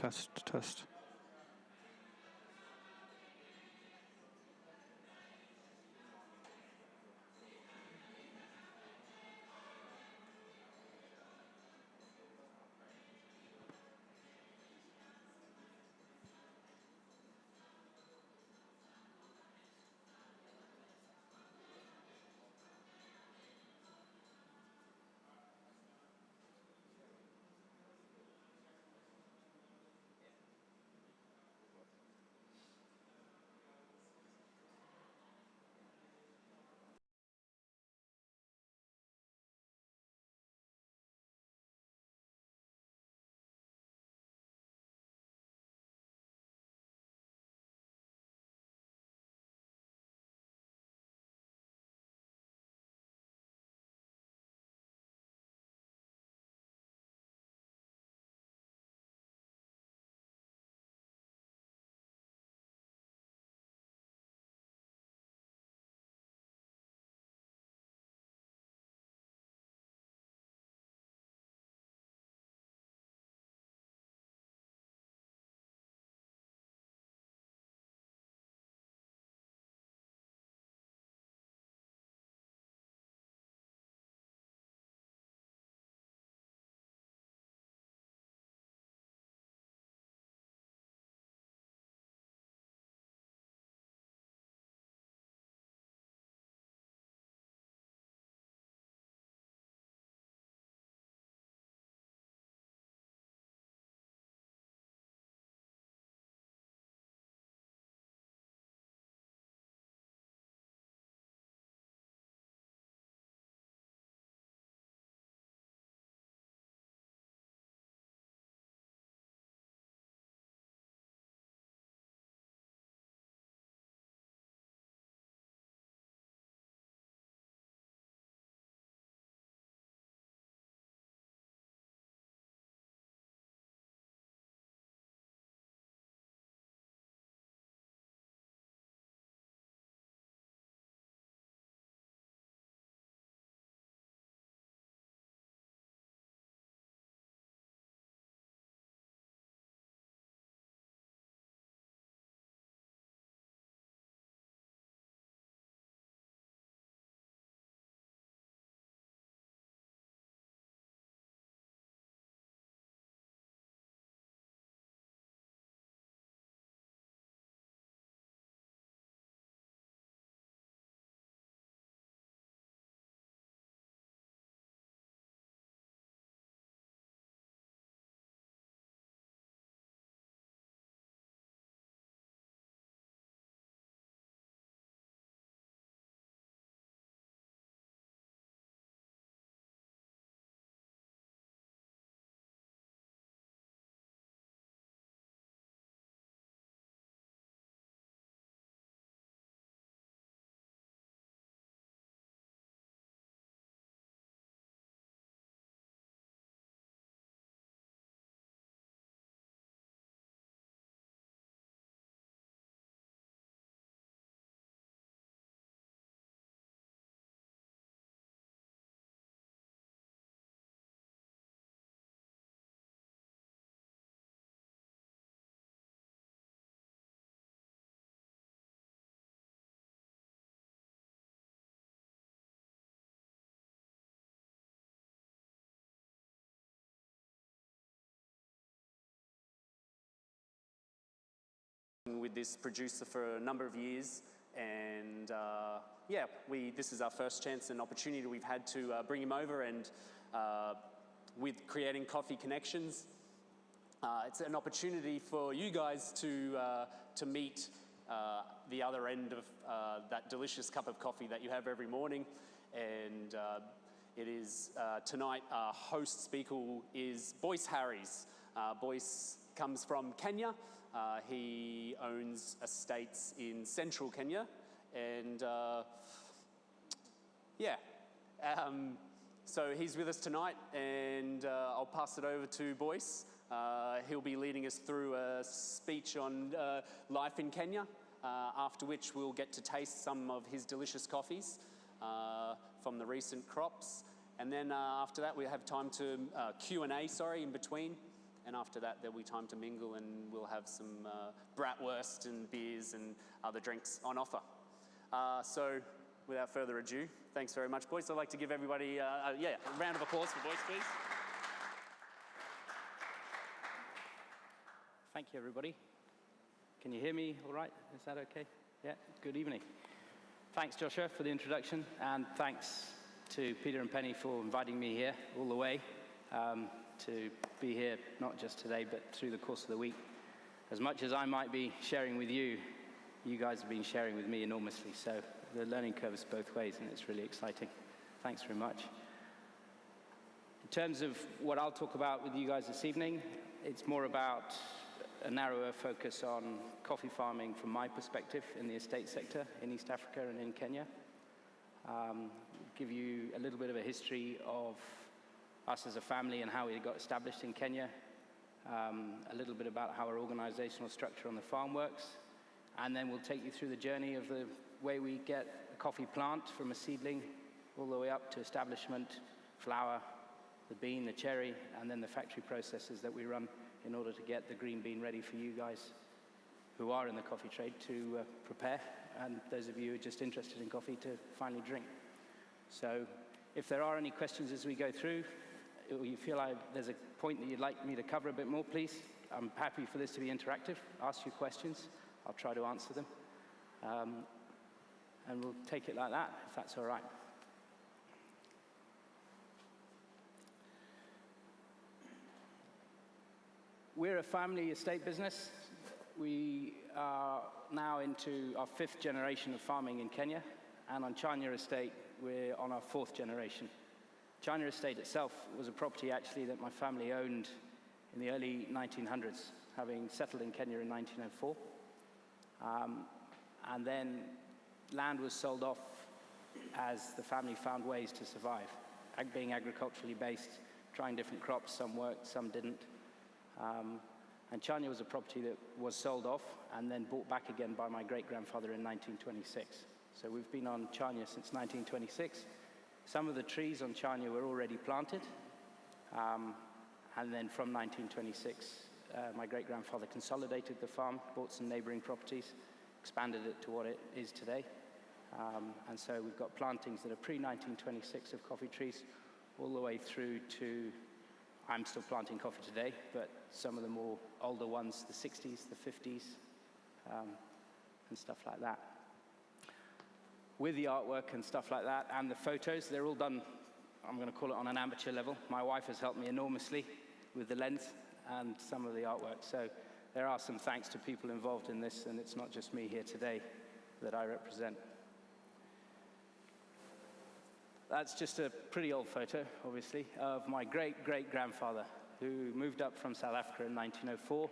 Test, test. With this producer for a number of years, and yeah, this is our first chance and opportunity we've had to bring him over, and with creating Coffee Connections, it's an opportunity for you guys to meet the other end of that delicious cup of coffee that you have every morning, and it is tonight our host speaker is Boyce Harries. Boyce comes from Kenya. He owns estates in central Kenya, and so he's with us tonight, and I'll pass it over to Boyce. He'll be leading us through a speech on life in Kenya, after which we'll get to taste some of his delicious coffees from the recent crops, and then after that we have time to Q&A, in between. and after that there'll be time to mingle, and we'll have some bratwurst and beers and other drinks on offer. So without further ado, thanks very much, Boyce. I'd like to give everybody a round of applause for Boyce, please. Thank you, everybody. Can you hear me all right? Is that okay? Yeah, good evening. Thanks, Joshua, for the introduction, and thanks to Peter and Penny for inviting me here all the way to be here, not just today, but through the course of the week. As much as I might be sharing with you, you guys have been sharing with me enormously, so the learning curve is both ways, and it's really exciting. Thanks very much. In terms of what I'll talk about with you guys this evening, it's more about a narrower focus on coffee farming from my perspective in the estate sector in East Africa and in Kenya. Give you a little bit of a history of us as a family and how we got established in Kenya, a little bit about how our organizational structure on the farm works, and then we'll take you through the journey of the way we get a coffee plant from a seedling all the way up to establishment, flower, the bean, the cherry, and then the factory processes that we run in order to get the green bean ready for you guys who are in the coffee trade to prepare, and those of you who are just interested in coffee to finally drink. So if there are any questions as we go through, or you feel like there's a point that you'd like me to cover a bit more, please. I'm happy for this to be interactive. Ask your questions. I'll try to answer them. And we'll take it like that, if that's all right. We're a family estate business. We are now into our 5th generation of farming in Kenya, and on Chanya Estate, we're on our 4th generation. Chanya Estate itself was a property actually that my family owned in the early 1900s, having settled in Kenya in 1904. And then land was sold off as the family found ways to survive, being agriculturally based, trying different crops. Some worked, some didn't. And Chanya was a property that was sold off and then bought back again by my great-grandfather in 1926. So we've been on Chanya since 1926. Some of the trees on Chanya were already planted. And then from 1926, my great-grandfather consolidated the farm, bought some neighboring properties, expanded it to what it is today. And so we've got plantings that are pre-1926 of coffee trees all the way through to, I'm still planting coffee today, but some of the more older ones, the 60s, the 50s, and stuff like that. With the artwork and stuff like that, and the photos, they're all done, I'm going to call it on an amateur level. My wife has helped me enormously with the lens and some of the artwork. So there are some thanks to people involved in this, and it's not just me here today that I represent. That's just a pretty old photo, obviously, of my great-great-grandfather who moved up from South Africa in 1904,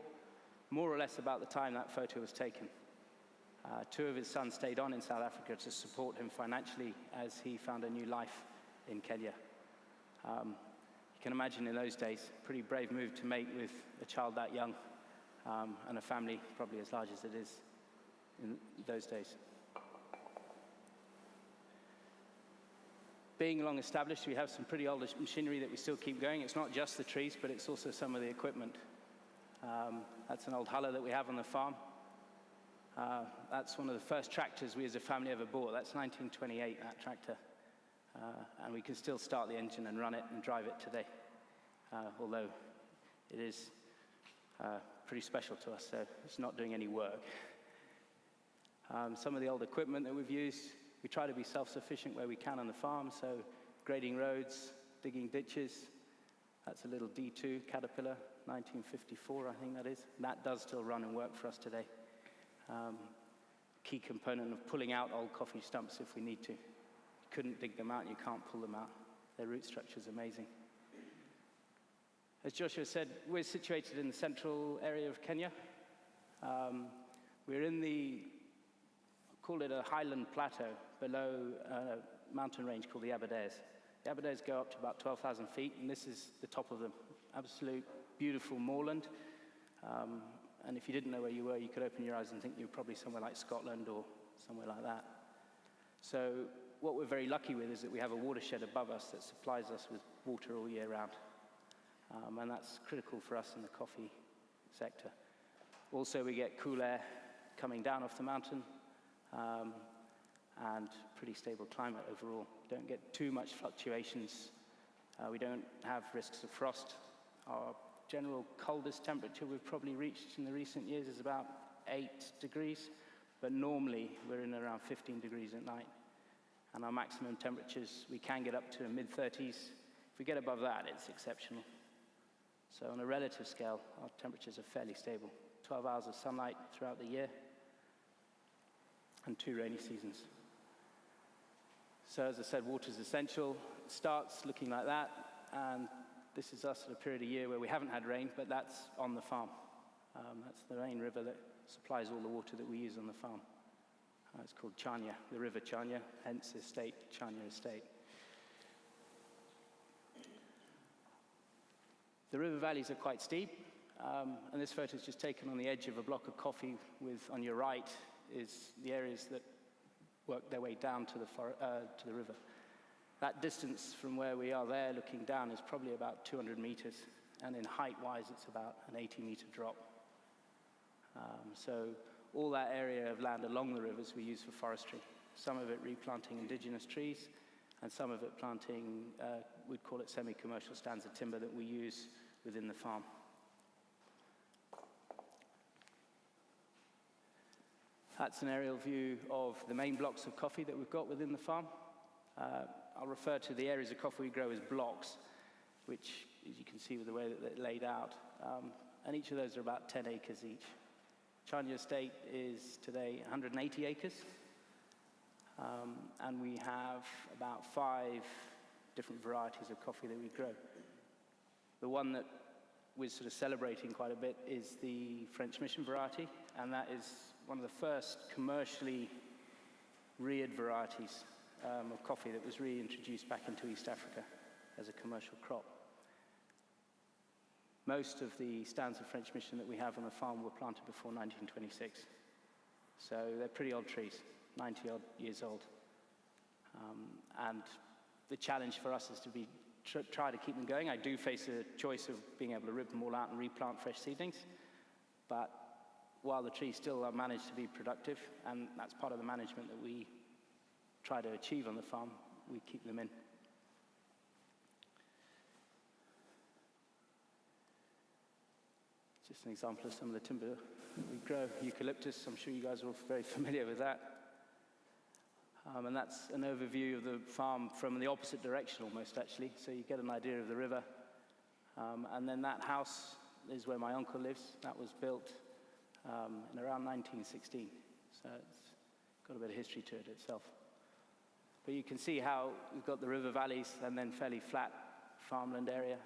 more or less about the time that photo was taken. 2 of his sons stayed on in South Africa to support him financially as he found a new life in Kenya. You can imagine in those days, pretty brave move to make with a child that young, and a family probably as large as it is in those days. Being long established, we have some pretty old machinery that we still keep going. It's not just the trees, but it's also some of the equipment. That's an old huller that we have on the farm. That's one of the first tractors we as a family ever bought. That's 1928, that tractor. And we can still start the engine and run it and drive it today, although it is pretty special to us, so it's not doing any work. Some of the old equipment that we've used, we try to be self-sufficient where we can on the farm, so grading roads, digging ditches. That's a little D2 Caterpillar, 1954, I think that is. That does still run and work for us today. Key component of pulling out old coffee stumps if we need to. You couldn't dig them out, you can't pull them out. Their root structure is amazing. As Joshua said, we're situated in the central area of Kenya. We're in the, call it a highland plateau, below a mountain range called the Aberdares. The Aberdares go up to about 12,000 feet, and this is the top of them. Absolute beautiful moorland. And if you didn't know where you were, you could open your eyes and think you were probably somewhere like Scotland or somewhere like that. So what we're very lucky with is that we have a watershed above us that supplies us with water all year round. and that's critical for us in the coffee sector. Also, we get cool air coming down off the mountain, and pretty stable climate overall. Don't get too much fluctuations. We don't have risks of frost. Our general coldest temperature we've probably reached in the recent years is about 8 degrees, but normally we're in around 15 degrees at night. And our maximum temperatures, we can get up to mid-30s. If we get above that, it's exceptional. So on a relative scale, our temperatures are fairly stable. 12 hours of sunlight throughout the year, and 2 rainy seasons. So as I said, water is essential. It starts looking like that, and this is us at a period of year where we haven't had rain, but that's on the farm. That's the main river that supplies all the water that we use on the farm. It's called Chania, the River Chania, hence the estate, Chania Estate. The river valleys are quite steep, and this photo is just taken on the edge of a block of coffee with, on your right, is the areas that work their way down to the river. That distance from where we are there looking down is probably about 200 meters, and in height-wise, it's about an 80-meter drop. So all that area of land along the rivers we use for forestry. Some of it replanting indigenous trees, and some of it planting, we'd call it semi-commercial stands of timber that we use within the farm. That's an aerial view of the main blocks of coffee that we've got within the farm. I'll refer to the areas of coffee we grow as blocks, which, as you can see with the way that they're laid out, and each of those are about 10 acres each. Chania Estate is today 180 acres, and we have about 5 different varieties of coffee that we grow. The one that we're sort of celebrating quite a bit is the French Mission variety, and that is one of the first commercially reared varieties of coffee that was reintroduced back into East Africa as a commercial crop. Most of the stands of French Mission that we have on the farm were planted before 1926. So they're pretty old trees, 90-odd years old. And the challenge for us is to try to keep them going. I do face a choice of being able to rip them all out and replant fresh seedlings. But while the trees still are managed to be productive, and that's part of the management that we try to achieve on the farm, we keep them in. Just an example of some of the timber we grow. Eucalyptus, I'm sure you guys are all very familiar with that. And that's an overview of the farm from the opposite direction almost, actually. So you get an idea of the river. And then that house is where my uncle lives. That was built in around 1916. So it's got a bit of history to it itself. But you can see how we've got the river valleys and then fairly flat farmland area,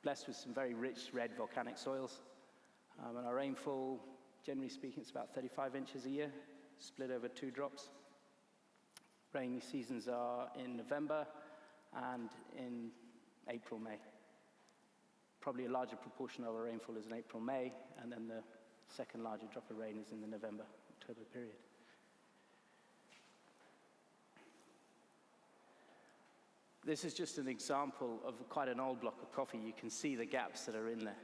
blessed with some very rich red volcanic soils. And our rainfall, generally speaking, it's about 35 inches a year, split over 2 drops. Rainy seasons are in November and in April, May. Probably a larger proportion of our rainfall is in April, May, and then the second larger drop of rain is in the November, October period. This is just an example of quite an old block of coffee. You can see the gaps that are in there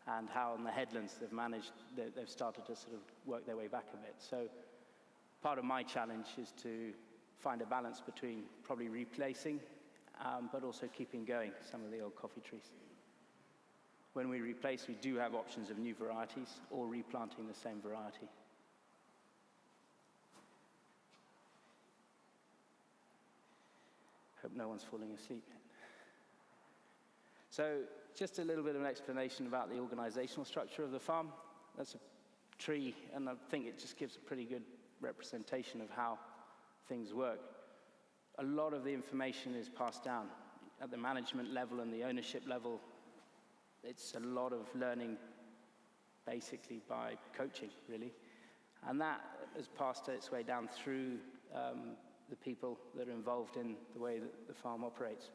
and how on the headlands they've started to sort of work their way back a bit. So part of my challenge is to find a balance between probably replacing but also keeping going some of the old coffee trees. When we replace, we do have options of new varieties or replanting the same variety. Hope no one's falling asleep yet. So just a little bit of an explanation about the organizational structure of the farm. That's a tree, and I think it just gives a pretty good representation of how things work. A lot of the information is passed down at the management level and the ownership level. It's a lot of learning basically by coaching, really. And that has passed its way down through the people that are involved in the way that the farm operates.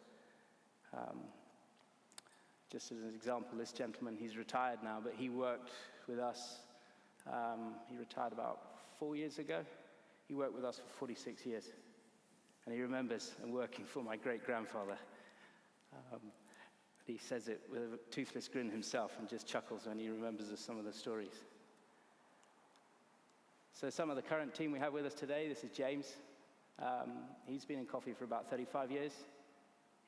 Just as an example, this gentleman, he's retired now, but he worked with us. He retired about 4 years ago. He worked with us for 46 years. And he remembers working for my great-grandfather. He says it with a toothless grin himself and just chuckles when he remembers some of the stories. So some of the current team we have with us today, this is James. He's been in coffee for about 35 years.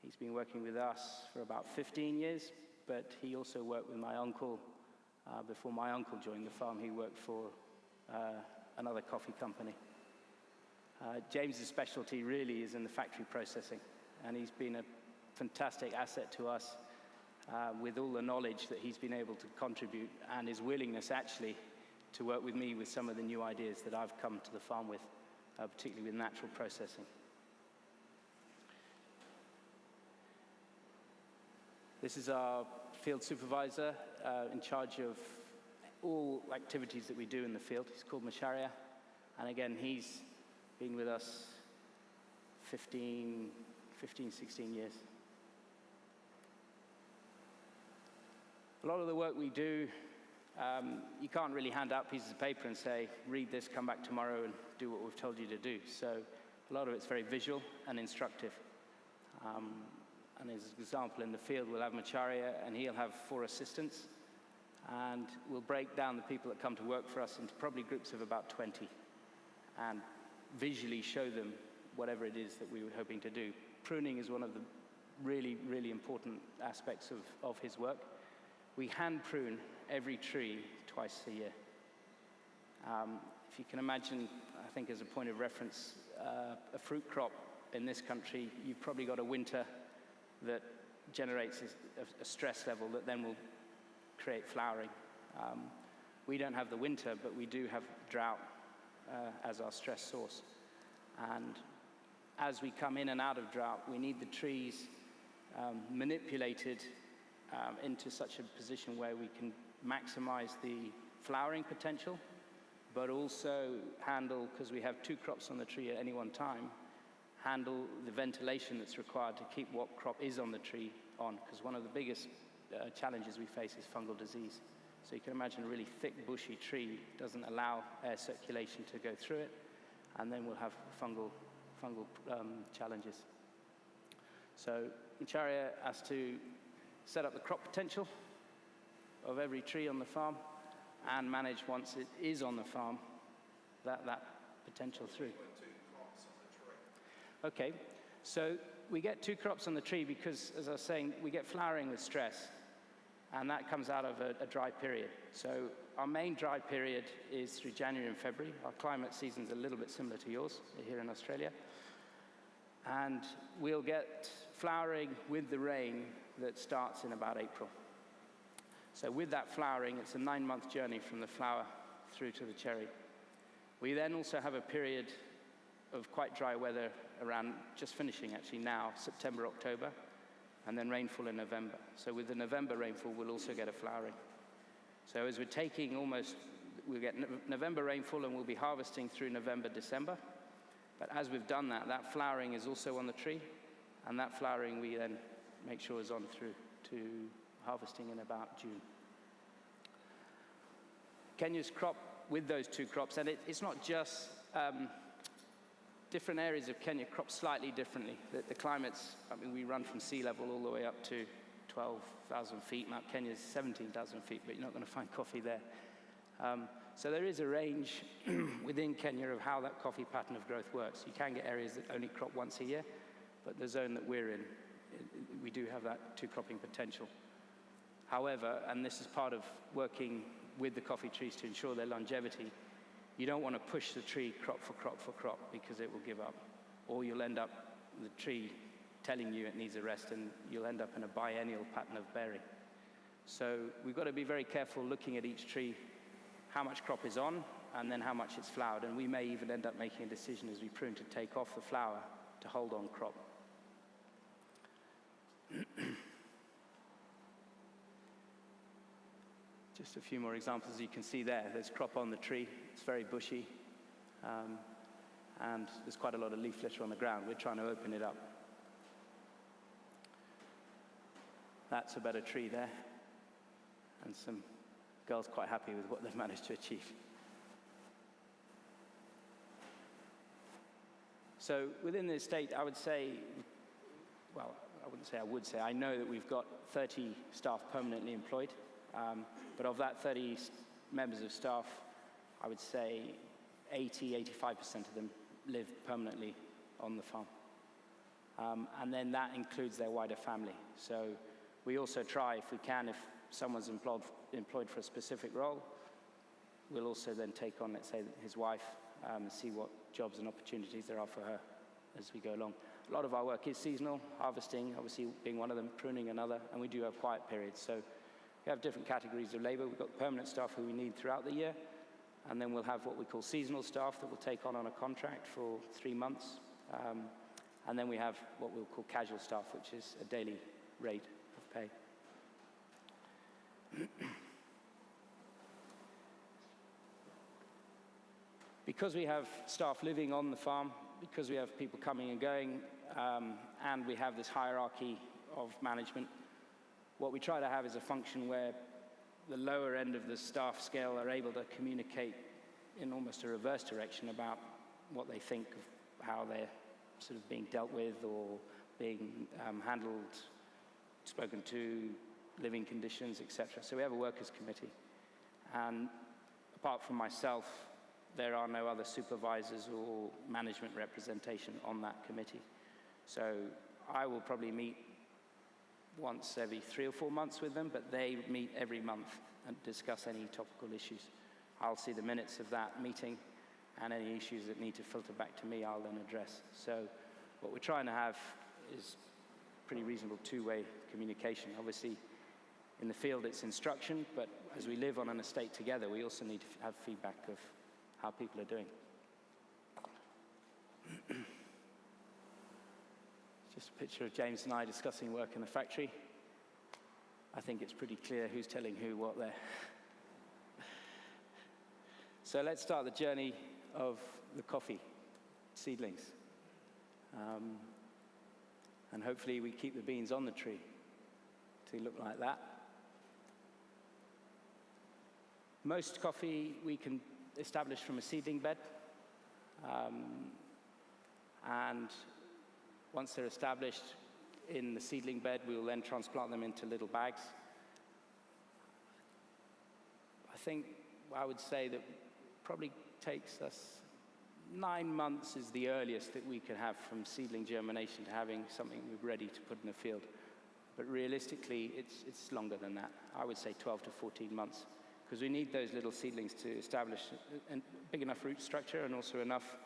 He's been working with us for about 15 years, but he also worked with my uncle. Before my uncle joined the farm, he worked for another coffee company. James's specialty really is in the factory processing, and he's been a fantastic asset to us with all the knowledge that he's been able to contribute and his willingness actually to work with me with some of the new ideas that I've come to the farm with, particularly with natural processing. This is our field supervisor in charge of all activities that we do in the field. He's called Macharia, and again, he's been with us 15, 16 years. A lot of the work we do, you can't really hand out pieces of paper and say, read this, come back tomorrow and do what we've told you to do. So a lot of it's very visual and instructive. And as an example, in the field, we'll have Macharia, and he'll have 4 assistants. And we'll break down the people that come to work for us into probably groups of about 20 and visually show them whatever it is that we were hoping to do. Pruning is one of the really, really important aspects of his work. We hand prune every tree twice a year. If you can imagine, I think as a point of reference, a fruit crop in this country, you've probably got a winter that generates a stress level that then will create flowering. We don't have the winter, but we do have drought as our stress source. And as we come in and out of drought, we need the trees manipulated into such a position where we can maximize the flowering potential, but also handle, because we have 2 crops on the tree at any one time, handle the ventilation that's required to keep what crop is on the tree on, because one of the biggest challenges we face is fungal disease. So you can imagine a really thick, bushy tree doesn't allow air circulation to go through it, and then we'll have fungal challenges. So Macharia has to set up the crop potential of every tree on the farm and manage, once it is on the farm, that potential through. Okay, so we get 2 crops on the tree because, as I was saying, we get flowering with stress, and that comes out of a dry period. So our main dry period is through January and February. Our climate season's a little bit similar to yours here in Australia. And we'll get flowering with the rain that starts in about April. So with that flowering, it's a 9-month journey from the flower through to the cherry. We then also have a period of quite dry weather around, just finishing actually now, September, October, and then rainfall in November. So with the November rainfall, we'll also get a flowering. So as we're taking we'll get November rainfall, and we'll be harvesting through November, December. But as we've done that flowering is also on the tree, and that flowering we then make sure is on through to harvesting in about June. Kenya's crop with those 2 crops, and it's not just different areas of Kenya crop slightly differently. The climates, I mean, we run from sea level all the way up to 12,000 feet. Mount Kenya's 17,000 feet, but you're not going to find coffee there. So there is a range within Kenya of how that coffee pattern of growth works. You can get areas that only crop once a year, but the zone that we're in, we do have that 2 cropping potential. However, and this is part of working with the coffee trees to ensure their longevity, you don't want to push the tree crop for crop for crop, because it will give up. Or you'll end up the tree telling you it needs a rest, and you'll end up in a biennial pattern of bearing. So we've got to be very careful looking at each tree, how much crop is on, and then how much it's flowered. And we may even end up making a decision as we prune to take off the flower to hold on crop. Just a few more examples. You can see there's crop on the tree. It's very bushy, and there's quite a lot of leaf litter on the ground. We're trying to open it up. That's a better tree there, and some girls quite happy with what they've managed to achieve. So within the estate, I would say, well, wouldn't say I would say, I know that we've got 30 staff permanently employed, but of that 30 members of staff, I would say 85% of them live permanently on the farm. And then that includes their wider family. So we also try, if we can, if someone's employed for a specific role, we'll also then take on, let's say, his wife, and see what jobs and opportunities there are for her as we go along. A lot of our work is seasonal, harvesting, obviously being one of them, pruning another, and we do have quiet periods. So we have different categories of labor. We've got permanent staff who we need throughout the year, and then we'll have what we call seasonal staff that we'll take on a contract for 3 months. And then we have what we'll call casual staff, which is a daily rate of pay. Because we have staff living on the farm, because we have people coming and going, and we have this hierarchy of management, what we try to have is a function where the lower end of the staff scale are able to communicate in almost a reverse direction about what they think of how they're sort of being dealt with or being handled, spoken to, living conditions, etc. So we have a workers' committee. And apart from myself, there are no other supervisors or management representation on that committee. So I will probably meet once every 3 or 4 months with them, but they meet every month and discuss any topical issues. I'll see the minutes of that meeting, and any issues that need to filter back to me, I'll then address. So what we're trying to have is pretty reasonable two-way communication. Obviously, in the field, it's instruction, but as we live on an estate together, we also need to have feedback of how people are doing. Just a picture of James and I discussing work in the factory. I think it's pretty clear who's telling who what there. So let's start the journey of the coffee seedlings. And hopefully we keep the beans on the tree to look like that. Most coffee we can establish from a seedling bed. And once they're established in the seedling bed, we will then transplant them into little bags. I would say that probably takes us 9 months is the earliest that we can have from seedling germination to having something ready to put in the field. But realistically, it's longer than that. I would say 12 to 14 months, because we need those little seedlings to establish a big enough root structure and also enough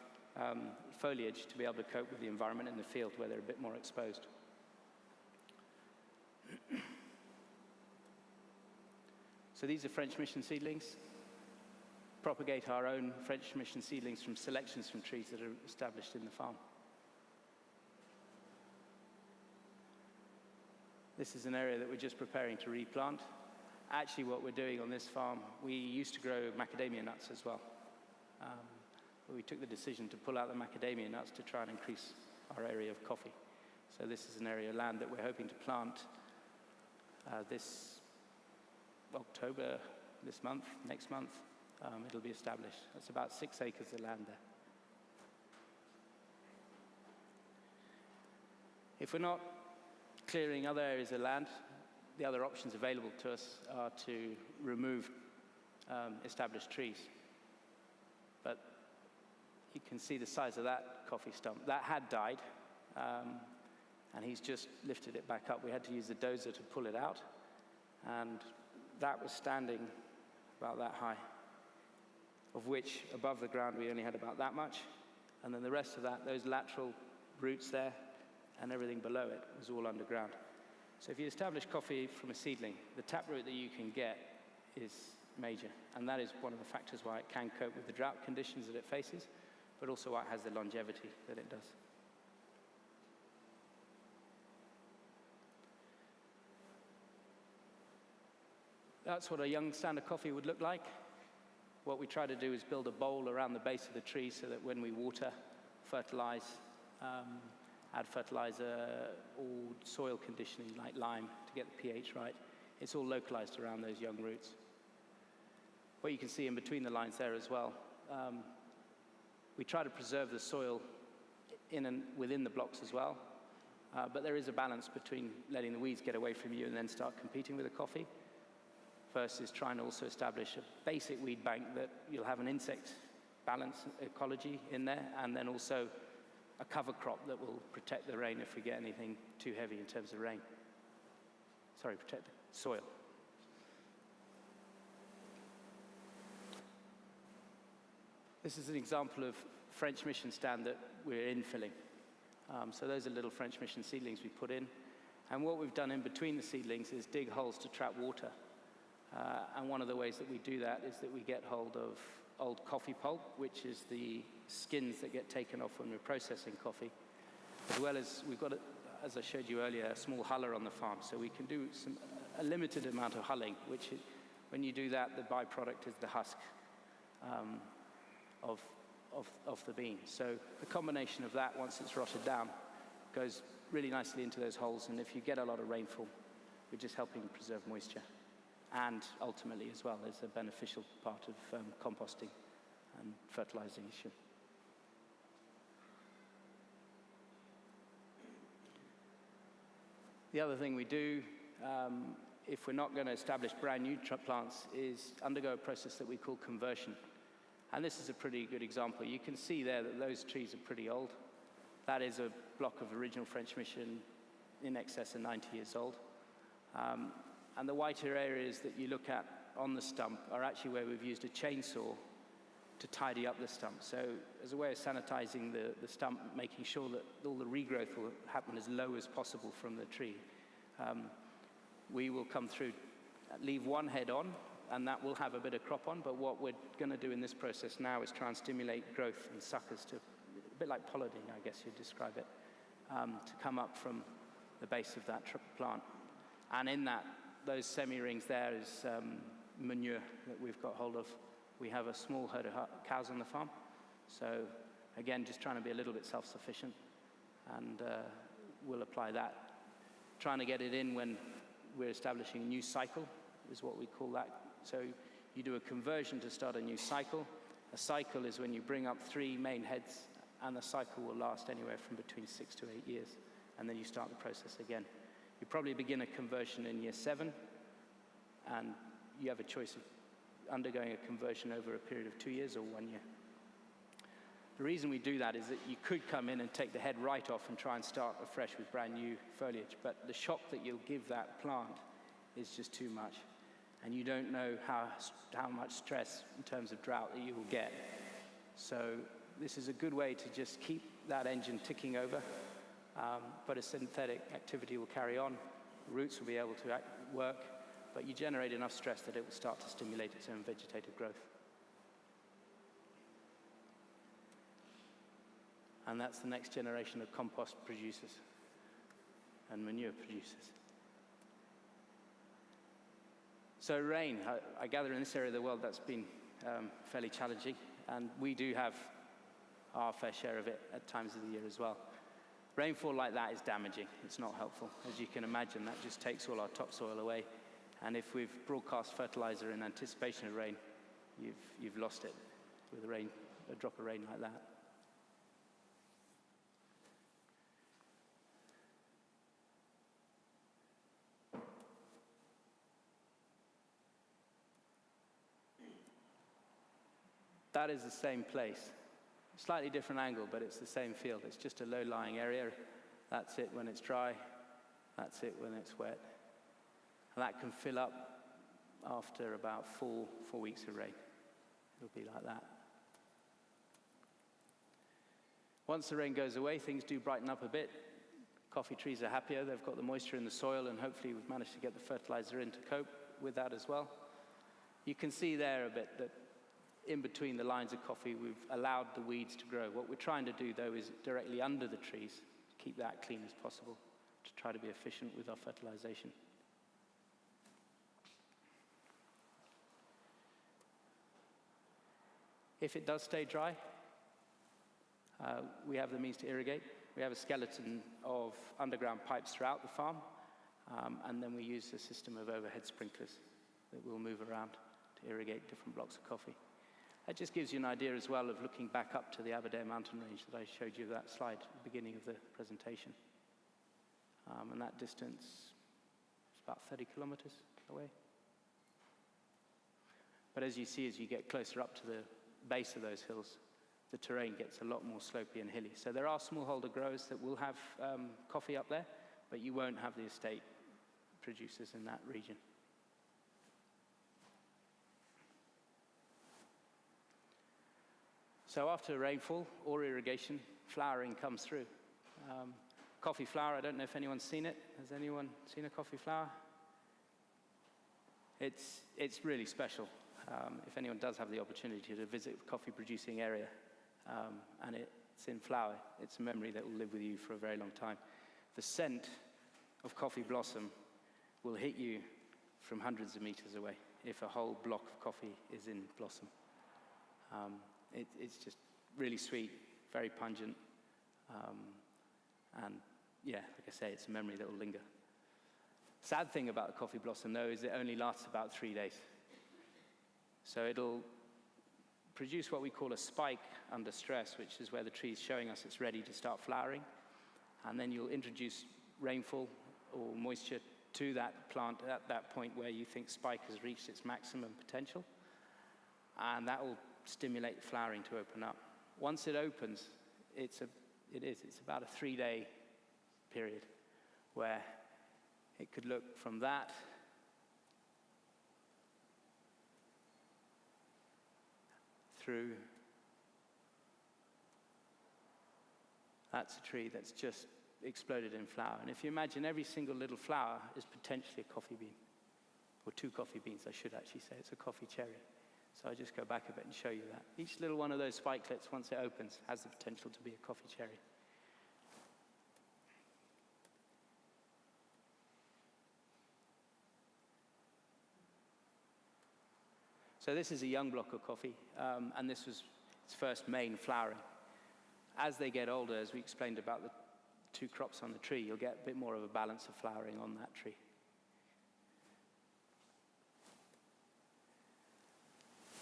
foliage to be able to cope with the environment in the field where they're a bit more exposed. So these are French mission seedlings. Propagate our own French mission seedlings from selections from trees that are established in the farm. This is an area that we're just preparing to replant. Actually, what we're doing on this farm, we used to grow macadamia nuts as well. But we took the decision to pull out the macadamia nuts to try and increase our area of coffee. So this is an area of land that we're hoping to plant this October, this month, next month. It'll be established. That's about 6 acres of land there. If we're not clearing other areas of land, the other options available to us are to remove established trees. But you can see the size of that coffee stump. That had died, and he's just lifted it back up. We had to use the dozer to pull it out, and that was standing about that high, of which above the ground we only had about that much, and then the rest of that, those lateral roots there, and everything below it was all underground. So if you establish coffee from a seedling, the taproot that you can get is major, and that is one of the factors why it can cope with the drought conditions that it faces, but also why it has the longevity that it does. That's what a young stand of coffee would look like. What we try to do is build a bowl around the base of the tree so that when we water, fertilize, add fertilizer or soil conditioning like lime to get the pH right, it's all localized around those young roots. What you can see in between the lines there as well, we try to preserve the soil in and within the blocks as well. But there is a balance between letting the weeds get away from you and then start competing with the coffee, versus trying to also establish a basic weed bank that you'll have an insect balance ecology in there, and then also a cover crop that will protect the rain if we get anything too heavy in terms of rain. Sorry, protect the soil. This is an example of French mission stand that we're infilling. So those are little French mission seedlings we put in. And what we've done in between the seedlings is dig holes to trap water. And one of the ways that we do that is that we get hold of old coffee pulp, which is the skins that get taken off when we're processing coffee, as well as we've got, as I showed you earlier, a small huller on the farm. So we can do a limited amount of hulling, which when you do that, the byproduct is the husk of the bean. So the combination of that, once it's rotted down, goes really nicely into those holes. And if you get a lot of rainfall, we're just helping preserve moisture. And ultimately, as well, is a beneficial part of composting and fertilization. The other thing we do, if we're not going to establish brand new plants, is undergo a process that we call conversion. And this is a pretty good example. You can see there that those trees are pretty old. That is a block of original French mission in excess of 90 years old. And the whiter areas that you look at on the stump are actually where we've used a chainsaw to tidy up the stump. So as a way of sanitizing the stump, making sure that all the regrowth will happen as low as possible from the tree, we will come through, leave one head on, and that will have a bit of crop on. But what we're going to do in this process now is try and stimulate growth and suckers, to a bit like pollarding, I guess you'd describe it, to come up from the base of that plant. And in that, those semi-rings there is manure that we've got hold of. We have a small herd of cows on the farm. So again, just trying to be a little bit self-sufficient. And we'll apply that. Trying to get it in when we're establishing a new cycle is what we call that. So you do a conversion to start a new cycle. A cycle is when you bring up 3 main heads, and the cycle will last anywhere from between 6 to 8 years. And then you start the process again. You probably begin a conversion in year 7, and you have a choice of undergoing a conversion over a period of 2 years or 1 year. The reason we do that is that you could come in and take the head right off and try and start afresh with brand new foliage, but the shock that you'll give that plant is just too much. And you don't know how much stress in terms of drought that you will get. So this is a good way to just keep that engine ticking over. But a synthetic activity will carry on, roots will be able to work, but you generate enough stress that it will start to stimulate its own vegetative growth. And that's the next generation of compost producers and manure producers. So rain, I gather in this area of the world that's been fairly challenging, and we do have our fair share of it at times of the year as well. Rainfall like that is damaging. It's not helpful. As you can imagine, that just takes all our topsoil away. And if we've broadcast fertilizer in anticipation of rain, you've lost it with a drop of rain like that. That is the same place. Slightly different angle, but it's the same field. It's just a low-lying area. That's it when it's dry. That's it when it's wet. And that can fill up after about 4 weeks of rain. It'll be like that. Once the rain goes away, things do brighten up a bit. Coffee trees are happier. They've got the moisture in the soil, and hopefully we've managed to get the fertilizer in to cope with that as well. You can see there a bit that in between the lines of coffee, we've allowed the weeds to grow. What we're trying to do, though, is directly under the trees, keep that clean as possible to try to be efficient with our fertilization. If it does stay dry, we have the means to irrigate. We have a skeleton of underground pipes throughout the farm, and then we use a system of overhead sprinklers that will move around to irrigate different blocks of coffee. That just gives you an idea as well of looking back up to the Aberdare mountain range that I showed you that slide at the beginning of the presentation. And that distance is about 30 kilometers away. But as you see, as you get closer up to the base of those hills, the terrain gets a lot more slopey and hilly. So there are smallholder growers that will have coffee up there, but you won't have the estate producers in that region. So after rainfall or irrigation, flowering comes through. Coffee flower, I don't know if anyone's seen it. Has anyone seen a coffee flower? It's really special. If anyone does have the opportunity to visit a coffee producing area and it's in flower, it's a memory that will live with you for a very long time. The scent of coffee blossom will hit you from hundreds of meters away if a whole block of coffee is in blossom. It's just really sweet, very pungent, and yeah, like I say, it's a memory that will linger. Sad thing about the coffee blossom, though, is it only lasts about 3 days. So it'll produce what we call a spike under stress, which is where the tree is showing us it's ready to start flowering. And then you'll introduce rainfall or moisture to that plant at that point where you think spike has reached its maximum potential. And that will stimulate flowering to open up. Once it opens, it's about a 3-day period where it could look from that through. That's a tree that's just exploded in flower. And if you imagine every single little flower is potentially a coffee bean, or 2 coffee beans, I should actually say. It's a coffee cherry. So I'll just go back a bit and show you that. Each little one of those spikelets, once it opens, has the potential to be a coffee cherry. So this is a young block of coffee, and this was its first main flowering. As they get older, as we explained about the 2 crops on the tree, you'll get a bit more of a balance of flowering on that tree.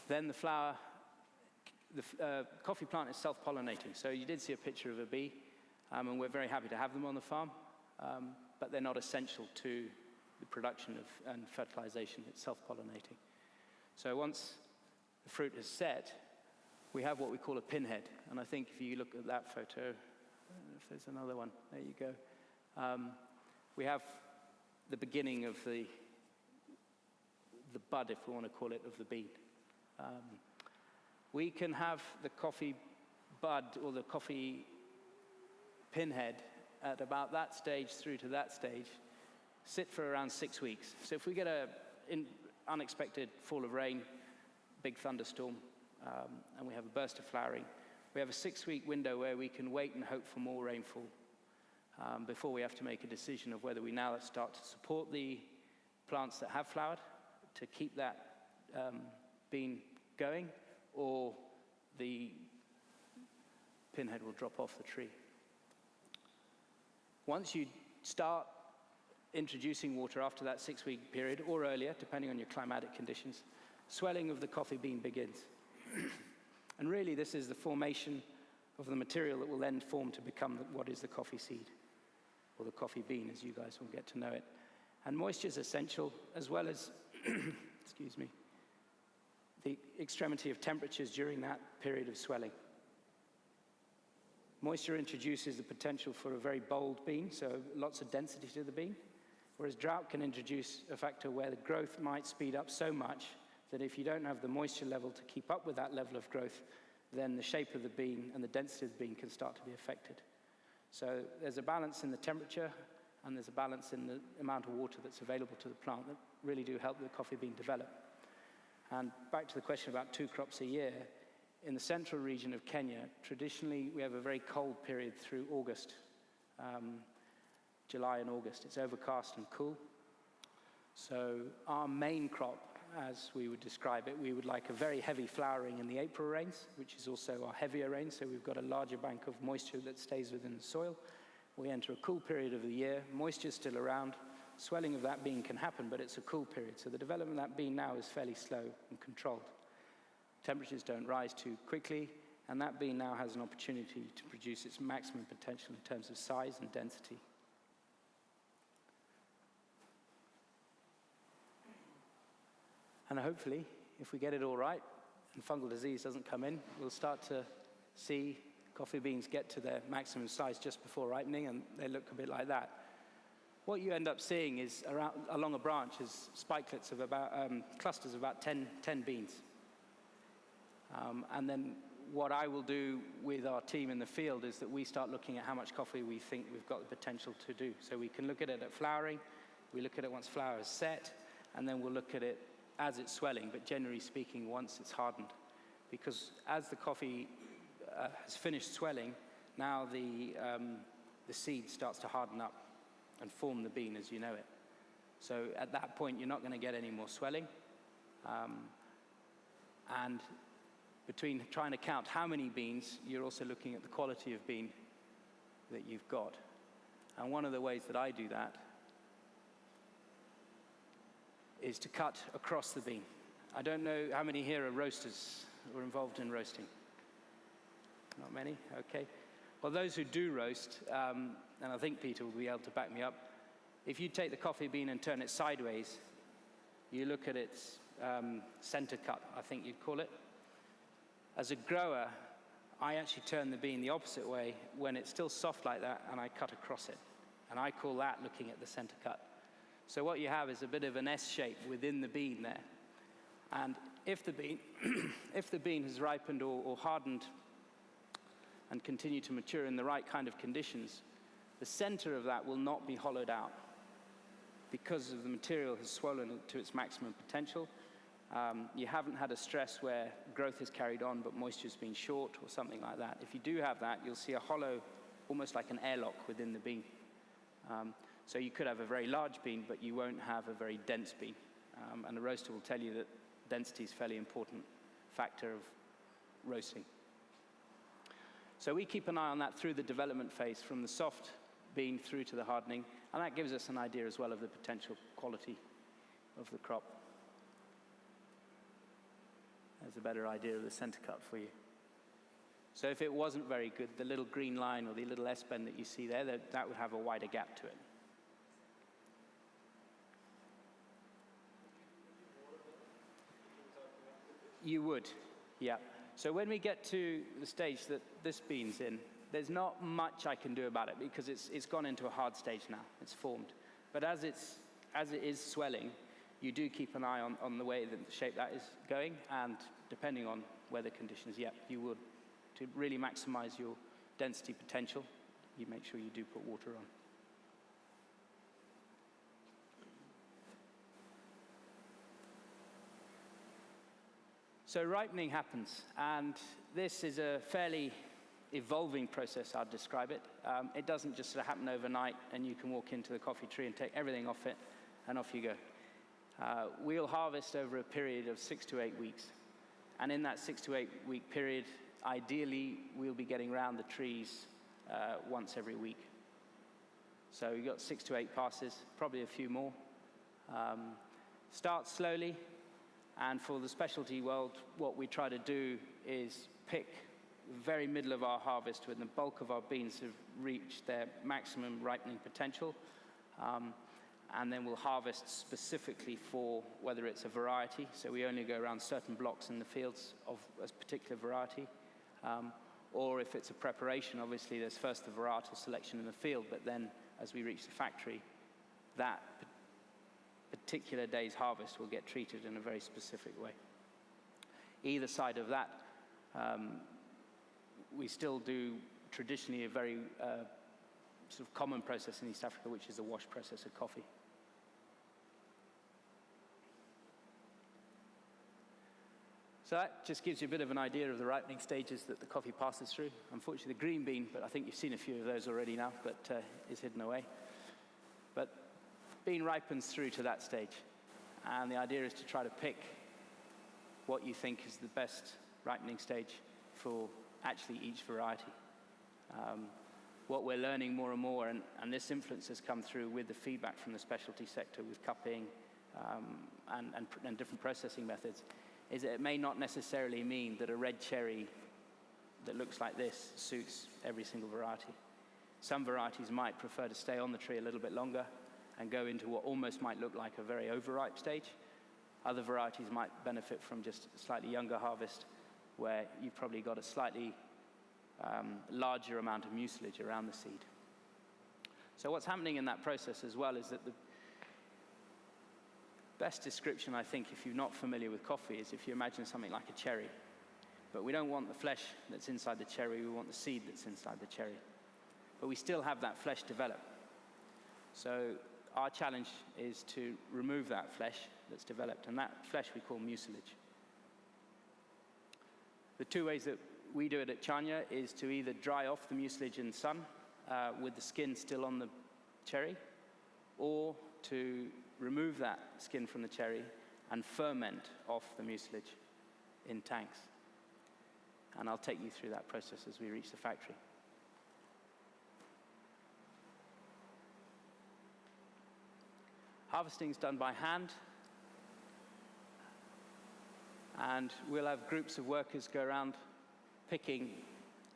Then the coffee plant is self-pollinating. So you did see a picture of a bee, and we're very happy to have them on the farm, but they're not essential to the production and fertilization. It's self-pollinating. So once the fruit is set, we have what we call a pinhead. And I think if you look at that photo, I don't know if there's another one, there you go. We have the beginning of the bud, if we want to call it, of the bean. We can have the coffee bud or the coffee pinhead at about that stage through to that stage, sit for around 6 weeks. So if we get an unexpected fall of rain, big thunderstorm, and we have a burst of flowering, we have a 6-week window where we can wait and hope for more rainfall before we have to make a decision of whether we now start to support the plants that have flowered to keep that bean going, or the pinhead will drop off the tree. Once you start introducing water after that 6-week period, or earlier, depending on your climatic conditions, swelling of the coffee bean begins. And really, this is the formation of the material that will then form to become what is the coffee seed, or the coffee bean, as you guys will get to know it. And moisture is essential, as well as, excuse me, the extremity of temperatures during that period of swelling. Moisture introduces the potential for a very bold bean, so lots of density to the bean, whereas drought can introduce a factor where the growth might speed up so much that if you don't have the moisture level to keep up with that level of growth, then the shape of the bean and the density of the bean can start to be affected. So there's a balance in the temperature, and there's a balance in the amount of water that's available to the plant that really do help the coffee bean develop. And back to the question about 2 crops a year, in the central region of Kenya, traditionally we have a very cold period through August, July and August. It's overcast and cool. So our main crop, as we would describe it, we would like a very heavy flowering in the April rains, which is also our heavier rain, so we've got a larger bank of moisture that stays within the soil. We enter a cool period of the year, moisture's still around, swelling of that bean can happen, but it's a cool period, so the development of that bean now is fairly slow and controlled. Temperatures don't rise too quickly, and that bean now has an opportunity to produce its maximum potential in terms of size and density. And hopefully, if we get it all right and fungal disease doesn't come in, we'll start to see coffee beans get to their maximum size just before ripening, and they look a bit like that. What you end up seeing is along a branch is spikelets of about, clusters of about 10 beans. And then what I will do with our team in the field is that we start looking at how much coffee we think we've got the potential to do. So we can look at it at flowering, we look at it once flower is set, and then we'll look at it as it's swelling, but generally speaking, once it's hardened. Because as the coffee has finished swelling, now the seed starts to harden up and form the bean as you know it. So at that point, you're not going to get any more swelling. And between trying to count how many beans, you're also looking at the quality of bean that you've got. And one of the ways that I do that is to cut across the bean. I don't know how many here are roasters or involved in roasting. Not many? Okay. Well, those who do roast, and I think Peter will be able to back me up, if you take the coffee bean and turn it sideways, you look at its center cut, I think you'd call it. As a grower, I actually turn the bean the opposite way when it's still soft like that, and I cut across it. And I call that looking at the center cut. So what you have is a bit of an S shape within the bean there. And if the bean, if the bean has ripened or hardened and continue to mature in the right kind of conditions, the center of that will not be hollowed out because of the material has swollen to its maximum potential. You haven't had a stress where growth is carried on but moisture's been short or something like that. If you do have that, you'll see a hollow, almost like an airlock within the bean. So you could have a very large bean, but you won't have a very dense bean. And the roaster will tell you that density is a fairly important factor of roasting. So we keep an eye on that through the development phase, from the soft bean through to the hardening, and that gives us an idea as well of the potential quality of the crop. There's a better idea of the center cut for you. So if it wasn't very good, the little green line or the little S-bend that you see there, that would have a wider gap to it. You would, yeah. So when we get to the stage that this bean's in, there's not much I can do about it because it's gone into a hard stage now. It's formed. But as it is swelling, you do keep an eye on the way that the shape that is going, and depending on weather conditions, yeah, you would. To really maximize your density potential, you make sure you do put water on. So ripening happens, and this is a fairly evolving process, I'd describe it. It doesn't just sort of happen overnight and you can walk into the coffee tree and take everything off it and off you go. We'll harvest over a period of 6 to 8 weeks. And in that 6 to 8 week period, ideally, we'll be getting around the trees once every week. So you've got 6 to 8 passes, probably a few more. Start slowly, and for the specialty world, what we try to do is pick the very middle of our harvest when the bulk of our beans have reached their maximum ripening potential. And then we'll harvest specifically for whether it's a variety, so we only go around certain blocks in the fields of a particular variety, or if it's a preparation, obviously there's first the varietal selection in the field, but then as we reach the factory, that particular day's harvest will get treated in a very specific way. Either side of that, we still do traditionally a very sort of common process in East Africa, which is the wash process of coffee. So that just gives you a bit of an idea of the ripening stages that the coffee passes through. Unfortunately, the green bean, but I think you've seen a few of those already now, but is hidden away. But bean ripens through to that stage. And the idea is to try to pick what you think is the best ripening stage for actually each variety. What we're learning more and more, and this influence has come through with the feedback from the specialty sector with cupping and different processing methods, is that it may not necessarily mean that a red cherry that looks like this suits every single variety. Some varieties might prefer to stay on the tree a little bit longer and go into what almost might look like a very overripe stage, Other varieties might benefit from just a slightly younger harvest, where you've probably got a slightly larger amount of mucilage around the seed. So what's happening in that process as well is that the best description, I think, if you're not familiar with coffee, is if you imagine something like a cherry. But we don't want the flesh that's inside the cherry, we want the seed that's inside the cherry. But we still have that flesh develop. So our challenge is to remove that flesh that's developed, and that flesh we call mucilage. The two ways that we do it at Chania is to either dry off the mucilage in the sun with the skin still on the cherry, or to remove that skin from the cherry and ferment off the mucilage in tanks. And I'll take you through that process as we reach the factory. Harvesting is done by hand, and we'll have groups of workers go around picking,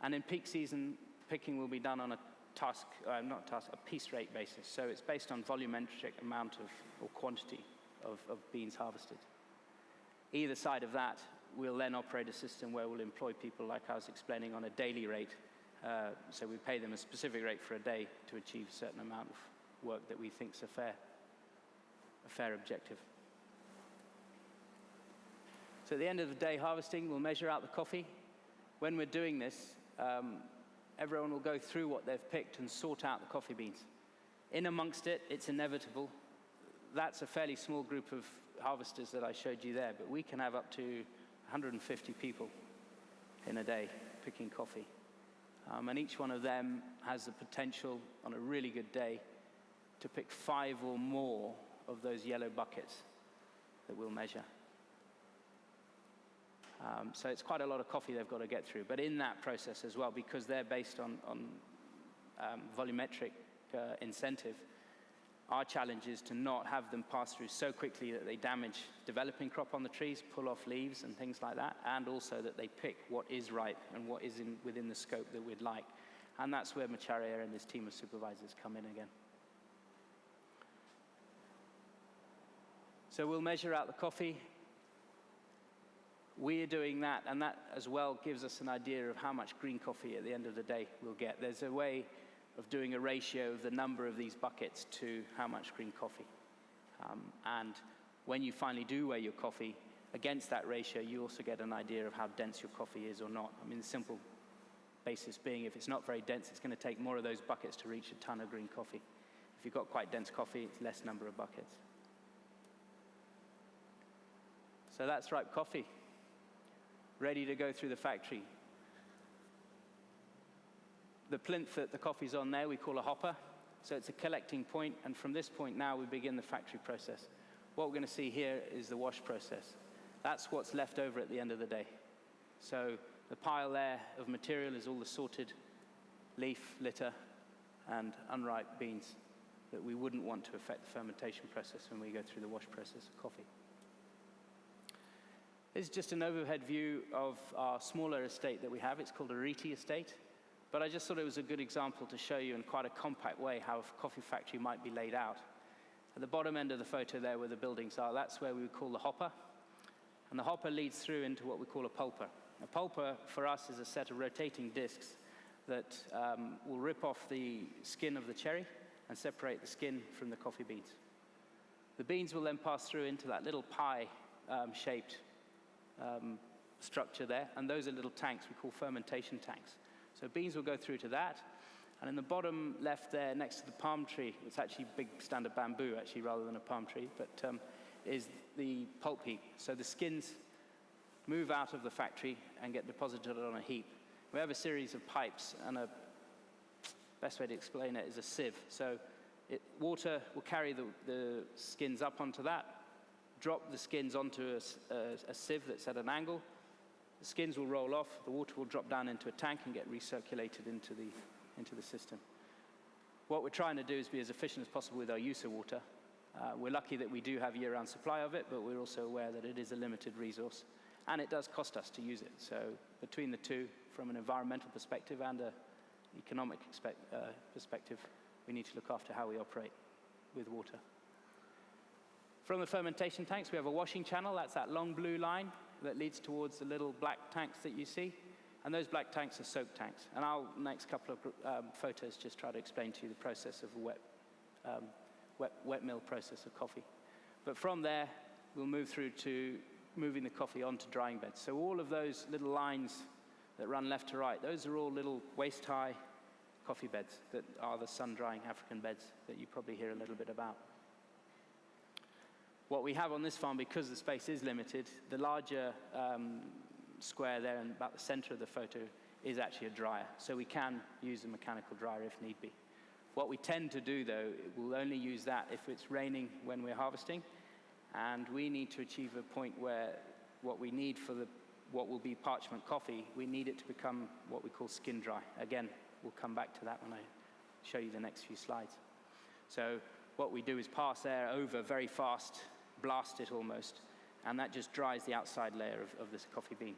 and in peak season, picking will be done on a piece rate basis. So it's based on volumetric amount of, or quantity of beans harvested. Either side of that, we'll then operate a system where we'll employ people, like I was explaining, on a daily rate. So we pay them a specific rate for a day to achieve a certain amount of work that we think is a fair objective. So at the end of the day harvesting, we'll measure out the coffee. When we're doing this, everyone will go through what they've picked and sort out the coffee beans. In amongst it, it's inevitable. That's a fairly small group of harvesters that I showed you there, but we can have up to 150 people in a day picking coffee. And each one of them has the potential, on a really good day, to pick 5 or more of those yellow buckets that we'll measure. So it's quite a lot of coffee they've got to get through. But in that process as well, because they're based on volumetric incentive, our challenge is to not have them pass through so quickly that they damage developing crop on the trees, pull off leaves and things like that, and also that they pick what is ripe and what is within the scope that we'd like. And that's where Macharia and this team of supervisors come in again. So we'll measure out the coffee. We're doing that, and that as well gives us an idea of how much green coffee at the end of the day we'll get. There's a way of doing a ratio of the number of these buckets to how much green coffee. And when you finally do weigh your coffee, against that ratio, you also get an idea of how dense your coffee is or not. I mean, the simple basis being, if it's not very dense, it's going to take more of those buckets to reach a ton of green coffee. If you've got quite dense coffee, it's less number of buckets. So that's ripe coffee, ready to go through the factory. The plinth that the coffee's on there, we call a hopper. So it's a collecting point, and from this point now, we begin the factory process. What we're going to see here is the wash process. That's what's left over at the end of the day. So the pile there of material is all the sorted leaf, litter, and unripe beans that we wouldn't want to affect the fermentation process when we go through the wash process of coffee. This is just an overhead view of our smaller estate that we have. It's called a Riti estate. But I just thought it was a good example to show you in quite a compact way how a coffee factory might be laid out. At the bottom end of the photo there where the buildings are, that's where we would call the hopper. And the hopper leads through into what we call a pulper. A pulper for us is a set of rotating discs that will rip off the skin of the cherry and separate the skin from the coffee beans. The beans will then pass through into that little pie-shaped structure there, and those are little tanks we call fermentation tanks. So beans will go through to that, and in the bottom left there, next to the palm tree, it's actually a big stand of bamboo, actually, rather than a palm tree, but is the pulp heap. So the skins move out of the factory and get deposited on a heap. We have a series of pipes, and a best way to explain it is a sieve. So water will carry the skins up onto that, drop the skins onto a sieve that's at an angle. The skins will roll off, the water will drop down into a tank and get recirculated into the system. What we're trying to do is be as efficient as possible with our use of water. We're lucky that we do have year-round supply of it, but we're also aware that it is a limited resource, and it does cost us to use it. So between the two, from an environmental perspective and an economic perspective, we need to look after how we operate with water. From the fermentation tanks, we have a washing channel. That's that long blue line that leads towards the little black tanks that you see. And those black tanks are soak tanks. And I'll, next couple of photos, just try to explain to you the process of a wet mill process of coffee. But from there, we'll move through to moving the coffee onto drying beds. So all of those little lines that run left to right, those are all little waist-high coffee beds that are the sun-drying African beds that you probably hear a little bit about. What we have on this farm, because the space is limited, the larger square there in about the center of the photo is actually a dryer. So we can use a mechanical dryer if need be. What we tend to do, though, we'll only use that if it's raining when we're harvesting, and we need to achieve a point where what we need for what will be parchment coffee, we need it to become what we call skin dry. Again, we'll come back to that when I show you the next few slides. So what we do is pass air over very fast, blast it almost, and that just dries the outside layer of this coffee bean.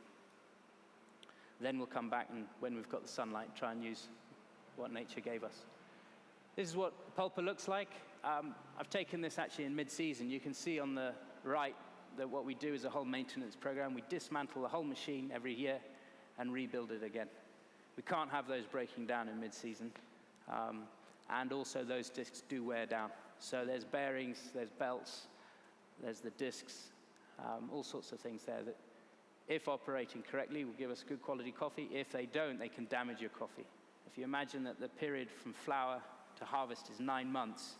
Then we'll come back and, when we've got the sunlight, try and use what nature gave us. This is what pulper looks like. I've taken this actually in mid-season. You can see on the right that what we do is a whole maintenance program. We dismantle the whole machine every year and rebuild it again. We can't have those breaking down in mid-season. And also those discs do wear down. So there's bearings, there's belts, there's the discs, all sorts of things there that, if operating correctly, will give us good quality coffee. If they don't, they can damage your coffee. If you imagine that the period from flower to harvest is 9 months,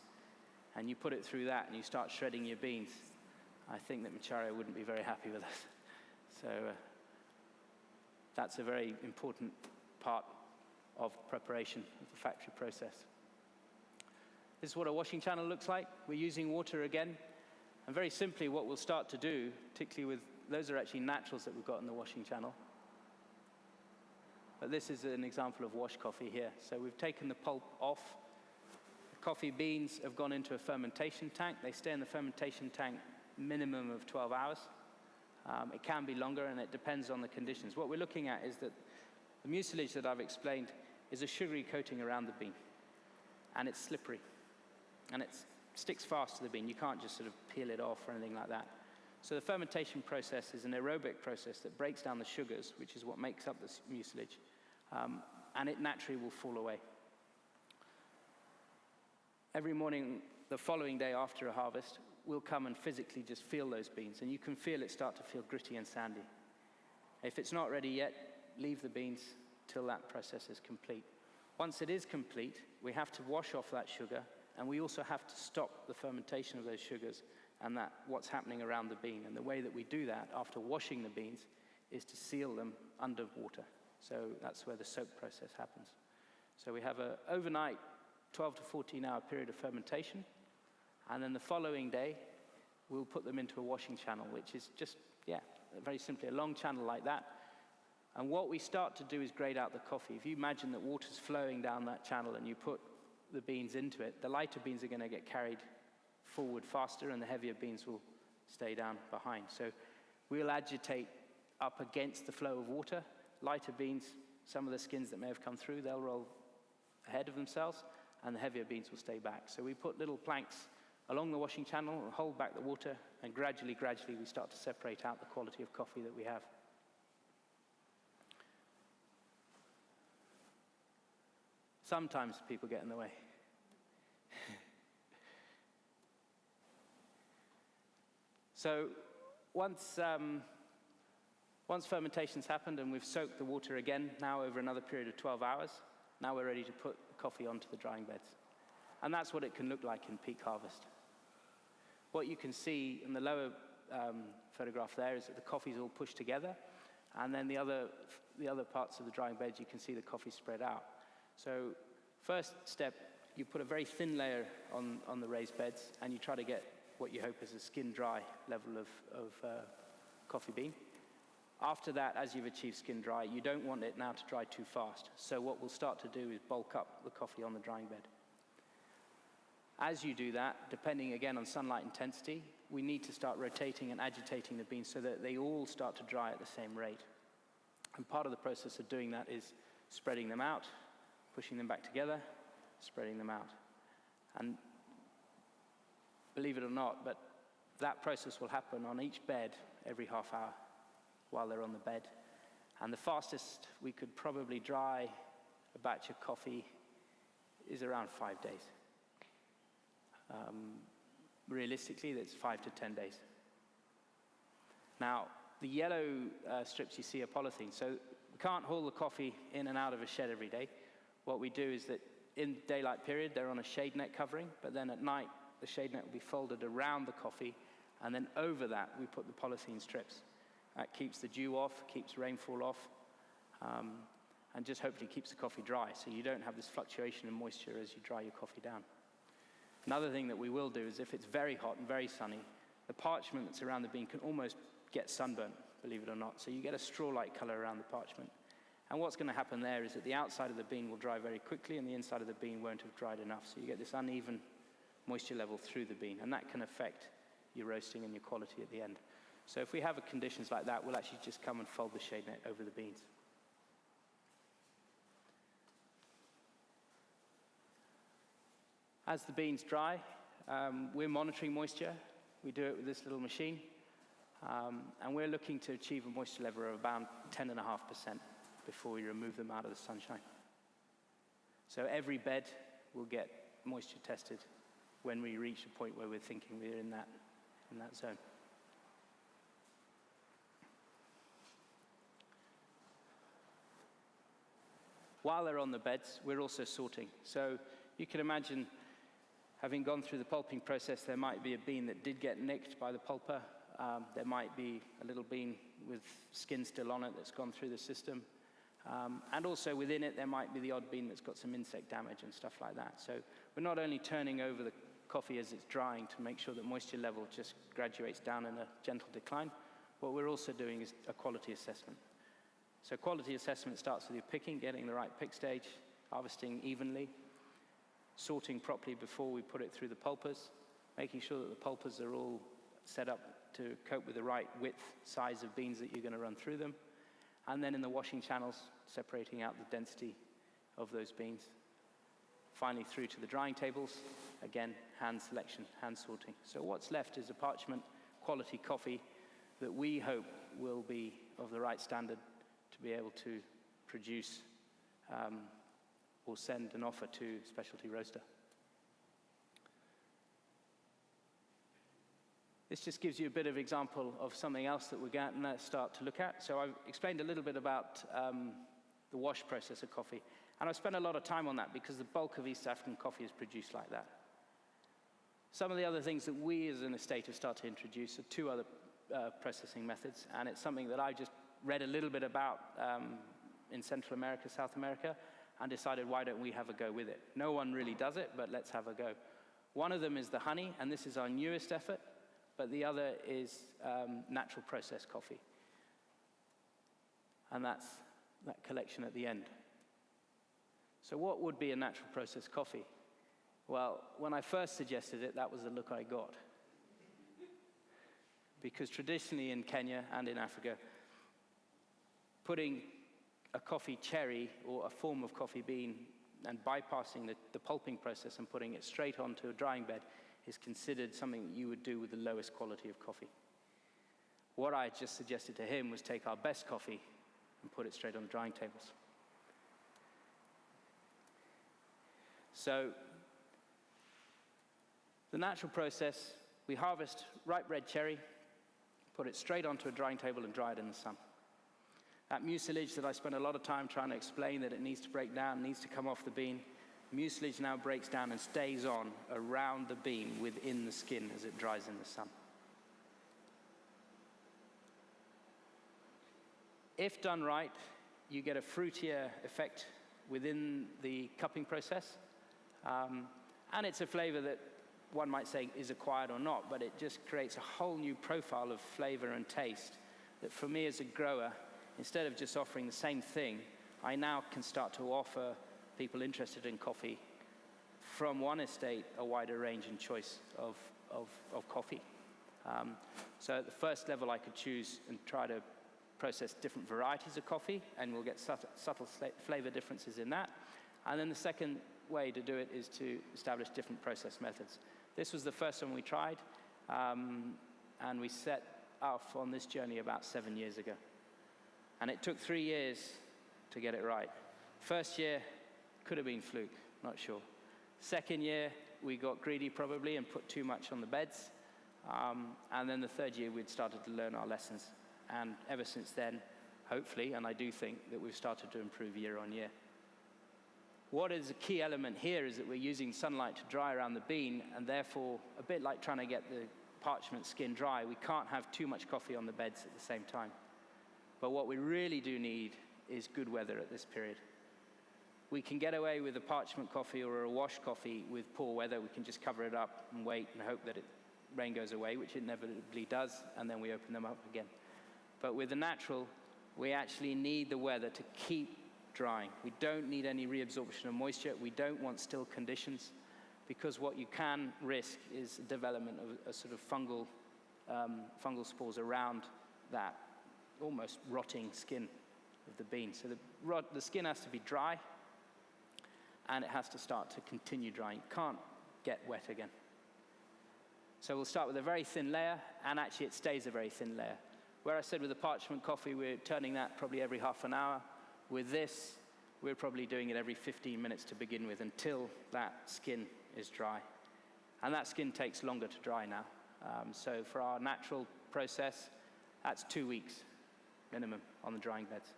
and you put it through that and you start shredding your beans, I think that Macharia wouldn't be very happy with us. So that's a very important part of preparation of the factory process. This is what a washing channel looks like. We're using water again. And very simply, what we'll start to do, particularly with, those are actually naturals that we've got in the washing channel. But this is an example of wash coffee here. So we've taken the pulp off. The coffee beans have gone into a fermentation tank. They stay in the fermentation tank minimum of 12 hours. It can be longer, and it depends on the conditions. What we're looking at is that the mucilage that I've explained is a sugary coating around the bean, and it's slippery, and it sticks fast to the bean. You can't just sort of peel it off or anything like that. So the fermentation process is an aerobic process that breaks down the sugars, which is what makes up this mucilage, and it naturally will fall away. Every morning, the following day after a harvest, we'll come and physically just feel those beans, and you can feel it start to feel gritty and sandy. If it's not ready yet, leave the beans till that process is complete. Once it is complete, we have to wash off that sugar, and we also have to stop the fermentation of those sugars and what's happening around the bean. And the way that we do that after washing the beans is to seal them under water. So that's where the soak process happens. So we have an overnight 12 to 14 hour period of fermentation, and then the following day we'll put them into a washing channel, which is just, very simply a long channel like that. And what we start to do is grade out the coffee. If you imagine that water's flowing down that channel and you put the beans into it, the lighter beans are going to get carried forward faster, and the heavier beans will stay down behind. So we'll agitate up against the flow of water. Lighter beans, some of the skins that may have come through, they'll roll ahead of themselves, and the heavier beans will stay back. So we put little planks along the washing channel and hold back the water, and gradually we start to separate out the quality of coffee that we have. Sometimes people get in the way. So once fermentation's happened and we've soaked the water again, now over another period of 12 hours, now we're ready to put the coffee onto the drying beds. And that's what it can look like in peak harvest. What you can see in the lower photograph there is that the coffee's all pushed together, and then the other parts of the drying beds, you can see the coffee spread out. So first step, you put a very thin layer on the raised beds, and you try to get what you hope is a skin dry level of coffee bean. After that, as you've achieved skin dry, you don't want it now to dry too fast. So what we'll start to do is bulk up the coffee on the drying bed. As you do that, depending again on sunlight intensity, we need to start rotating and agitating the beans so that they all start to dry at the same rate. And part of the process of doing that is spreading them out, pushing them back together, spreading them out. And believe it or not, but that process will happen on each bed every half hour while they're on the bed. And the fastest we could probably dry a batch of coffee is around 5 days. Realistically, that's 5 to 10 days. Now, the yellow strips you see are polythene. So we can't haul the coffee in and out of a shed every day. What we do is that in daylight period, they're on a shade net covering, but then at night, the shade net will be folded around the coffee, and then over that, we put the polythene strips. That keeps the dew off, keeps rainfall off, and just hopefully keeps the coffee dry, so you don't have this fluctuation in moisture as you dry your coffee down. Another thing that we will do is if it's very hot and very sunny, the parchment that's around the bean can almost get sunburnt, believe it or not. So you get a straw-like color around the parchment. And what's going to happen there is that the outside of the bean will dry very quickly and the inside of the bean won't have dried enough. So you get this uneven moisture level through the bean, and that can affect your roasting and your quality at the end. So if we have conditions like that, we'll actually just come and fold the shade net over the beans. As the beans dry, we're monitoring moisture. We do it with this little machine. And we're looking to achieve a moisture level of about 10.5% before we remove them out of the sunshine. So every bed will get moisture tested when we reach a point where we're thinking we're in that zone. While they're on the beds, we're also sorting. So you can imagine, having gone through the pulping process, there might be a bean that did get nicked by the pulper. There might be a little bean with skin still on it that's gone through the system. And also within it, there might be the odd bean that's got some insect damage and stuff like that. So we're not only turning over the coffee as it's drying to make sure that moisture level just graduates down in a gentle decline, what we're also doing is a quality assessment. So quality assessment starts with your picking, getting the right pick stage, harvesting evenly, sorting properly before we put it through the pulpers, making sure that the pulpers are all set up to cope with the right width, size of beans that you're going to run through them, and then in the washing channels, separating out the density of those beans. Finally, through to the drying tables, again, hand selection, hand sorting. So what's left is a parchment quality coffee that we hope will be of the right standard to be able to produce or send an offer to specialty roaster. This just gives you a bit of example of something else that we're going to start to look at. So I've explained a little bit about the wash process of coffee. And I've spent a lot of time on that because the bulk of East African coffee is produced like that. Some of the other things that we as an estate have started to introduce are two other processing methods. And it's something that I just read a little bit about in Central America, South America, and decided why don't we have a go with it. No one really does it, but let's have a go. One of them is the honey, and this is our newest effort, but the other is natural processed coffee. And that's that collection at the end. So what would be a natural processed coffee? Well, when I first suggested it, that was the look I got. Because traditionally in Kenya and in Africa, putting a coffee cherry or a form of coffee bean and bypassing the pulping process and putting it straight onto a drying bed is considered something that you would do with the lowest quality of coffee. What I just suggested to him was take our best coffee and put it straight on the drying tables. So the natural process, we harvest ripe red cherry, put it straight onto a drying table and dry it in the sun. That mucilage that I spent a lot of time trying to explain that it needs to break down, needs to come off the bean, mucilage now breaks down and stays on around the bean within the skin as it dries in the sun. If done right, you get a fruitier effect within the cupping process. And it's a flavor that one might say is acquired or not, but it just creates a whole new profile of flavor and taste that for me as a grower, instead of just offering the same thing, I now can start to offer people interested in coffee from one estate a wider range and choice of coffee. So at the first level, I could choose and try to process different varieties of coffee, and we'll get subtle flavor differences in that. And then the second way to do it is to establish different process methods. This was the first one we tried, And we set off on this journey about 7 years ago. And it took 3 years to get it right. First year, could have been fluke, not sure. Second year, we got greedy probably and put too much on the beds. And then the third year, we'd started to learn our lessons. And ever since then, hopefully, and I do think that we've started to improve year on year. What is a key element here is that we're using sunlight to dry around the bean, and therefore, a bit like trying to get the parchment skin dry, we can't have too much coffee on the beds at the same time. But what we really do need is good weather at this period. We can get away with a parchment coffee or a wash coffee with poor weather. We can just cover it up and wait and hope that rain goes away, which it inevitably does, and then we open them up again. But with the natural, we actually need the weather to keep drying. We don't need any reabsorption of moisture. We don't want still conditions, because what you can risk is the development of a sort of fungal spores around that almost rotting skin of the bean. So the skin has to be dry, and it has to start to continue drying. It can't get wet again. So we'll start with a very thin layer, and actually it stays a very thin layer. Where I said with the parchment coffee, we're turning that probably every half an hour. With this, we're probably doing it every 15 minutes to begin with until that skin is dry. And that skin takes longer to dry now. So for our natural process, that's 2 weeks minimum on the drying beds.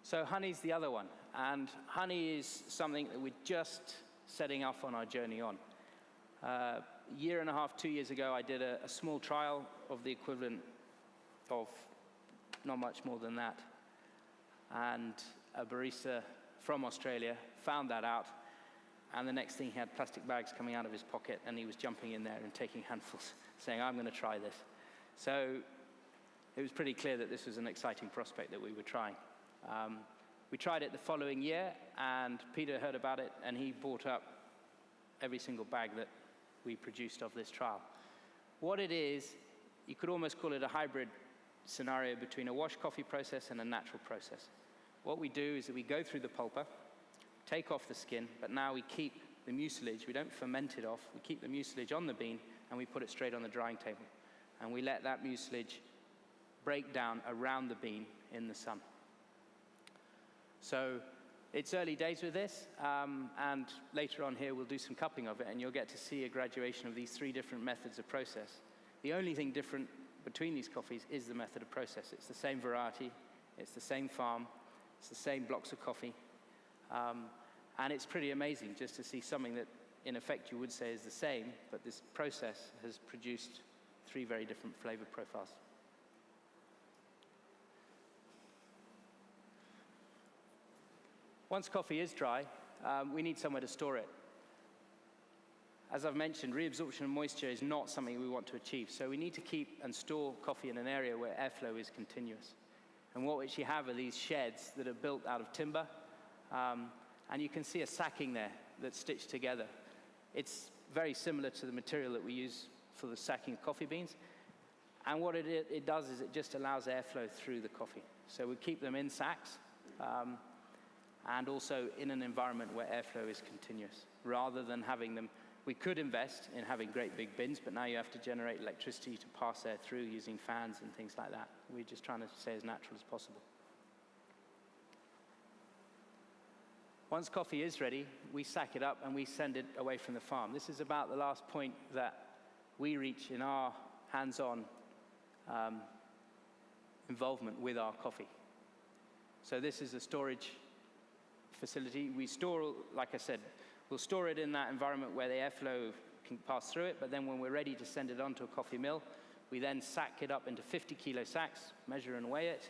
So honey's the other one. And honey is something that we're just setting off on our journey on. A year and a half, 2 years ago, I did a small trial of the equivalent of not much more than that. And a barista from Australia found that out. And the next thing, he had plastic bags coming out of his pocket, and he was jumping in there and taking handfuls, saying, I'm going to try this. So it was pretty clear that this was an exciting prospect that we were trying. We tried it the following year, and Peter heard about it, and he bought up every single bag that we produced of this trial. What it is, you could almost call it a hybrid scenario between a wash coffee process and a natural process. What we do is that we go through the pulper, take off the skin, but now we keep the mucilage. We don't ferment it off. We keep the mucilage on the bean, and we put it straight on the drying table. And we let that mucilage break down around the bean in the sun. So it's early days with this, and later on here we'll do some cupping of it, and you'll get to see a graduation of these 3 different methods of process. The only thing different between these coffees is the method of process. It's the same variety, it's the same farm, it's the same blocks of coffee, and it's pretty amazing just to see something that in effect you would say is the same, but this process has produced 3 very different flavor profiles. Once coffee is dry, we need somewhere to store it. As I've mentioned, reabsorption of moisture is not something we want to achieve, so we need to keep and store coffee in an area where airflow is continuous. And what we actually have are these sheds that are built out of timber, and you can see a sacking there that's stitched together. It's very similar to the material that we use for the sacking of coffee beans, and what it does is it just allows airflow through the coffee. So we keep them in sacks, and also in an environment where airflow is continuous, rather than having them. We could invest in having great big bins, but now you have to generate electricity to pass air through using fans and things like that. We're just trying to stay as natural as possible. Once coffee is ready, we sack it up and we send it away from the farm. This is about the last point that we reach in our hands-on involvement with our coffee. So this is a storage facility. We store, like I said, we'll store it in that environment where the airflow can pass through it, but then when we're ready to send it on to a coffee mill, we then sack it up into 50-kilo sacks, measure and weigh it.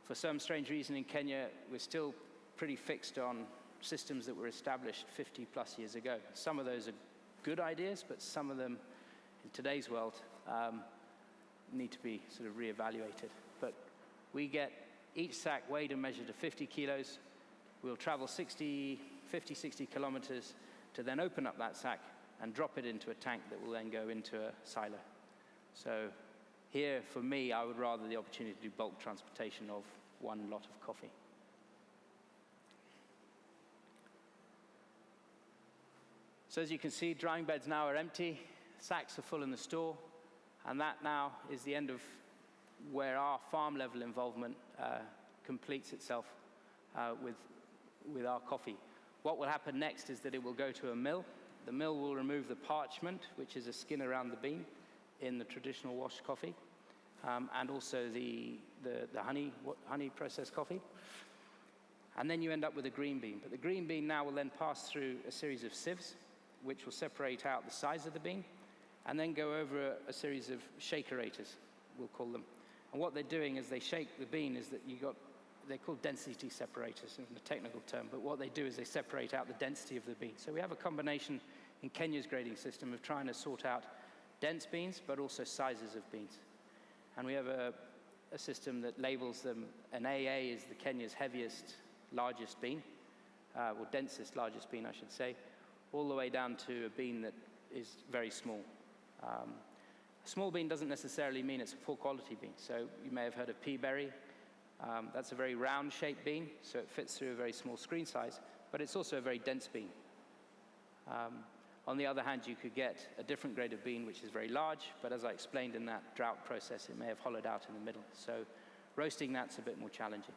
For some strange reason in Kenya, we're still pretty fixed on systems that were established 50-plus years ago. Some of those are good ideas, but some of them in today's world need to be sort of reevaluated. But we get each sack weighed and measured to 50 kilos. We'll travel 50, 60 kilometers to then open up that sack and drop it into a tank that will then go into a silo. So here, for me, I would rather the opportunity to do bulk transportation of one lot of coffee. So as you can see, drying beds now are empty, sacks are full in the store, and that now is the end of where our farm level involvement completes itself with our coffee. What will happen next is that it will go to a mill. The mill will remove the parchment, which is a skin around the bean in the traditional washed coffee, and also the honey processed coffee. And then you end up with a green bean. But the green bean now will then pass through a series of sieves, which will separate out the size of the bean, and then go over a series of shakerators, we'll call them. And what they're doing as they shake the bean is that they're called density separators in the technical term, but what they do is they separate out the density of the bean. So we have a combination in Kenya's grading system of trying to sort out dense beans, but also sizes of beans. And we have a system that labels them, an AA is the Kenya's heaviest, largest bean, or densest, largest bean, I should say, all the way down to a bean that is very small. A small bean doesn't necessarily mean it's a poor quality bean. So you may have heard of pea berry. That's a very round-shaped bean, so it fits through a very small screen size, but it's also a very dense bean. On the other hand, you could get a different grade of bean, which is very large, but as I explained in that drought process, it may have hollowed out in the middle. So roasting that's a bit more challenging.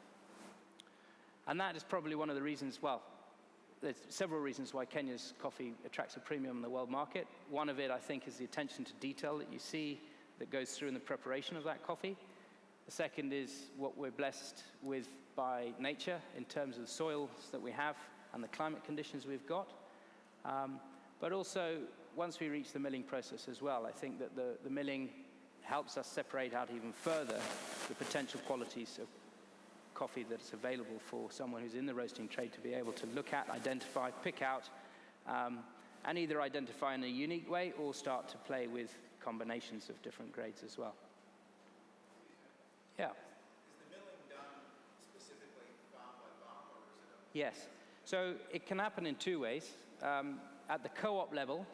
And that is probably one of the reasons, well, there's several reasons why Kenya's coffee attracts a premium in the world market. One of it, I think, is the attention to detail that you see that goes through in the preparation of that coffee. The second is what we're blessed with by nature in terms of the soils that we have and the climate conditions we've got. But also, once we reach the milling process as well, I think that the milling helps us separate out even further the potential qualities of coffee that's available for someone who's in the roasting trade to be able to look at, identify, pick out, and either identify in a unique way or start to play with combinations of different grades as well. Yeah. Is the milling done specifically farm by farm, or is it a... Yes. So it can happen in two ways. At the co-op level,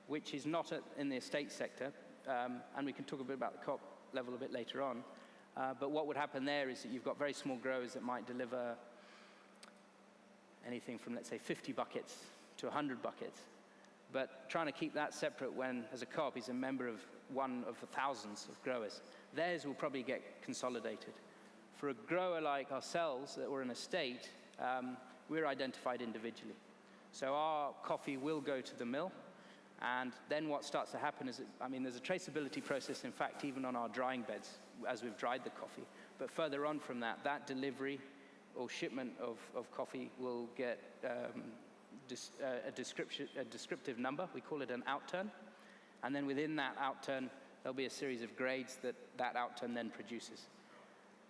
which is not in the estate sector, and we can talk a bit about the co-op level a bit later on, but what would happen there is that you've got very small growers that might deliver anything from, let's say, 50 buckets to 100 buckets. But trying to keep that separate when, as a co-op, he's a member of one of the thousands of growers, theirs will probably get consolidated. For a grower like ourselves, or an estate, we're identified individually. So our coffee will go to the mill, and then what starts to happen is, there's a traceability process, in fact, even on our drying beds, as we've dried the coffee. But further on from that, that delivery or shipment of coffee will get a descriptive number. We call it an outturn. And then within that outturn, there'll be a series of grades that outturn then produces.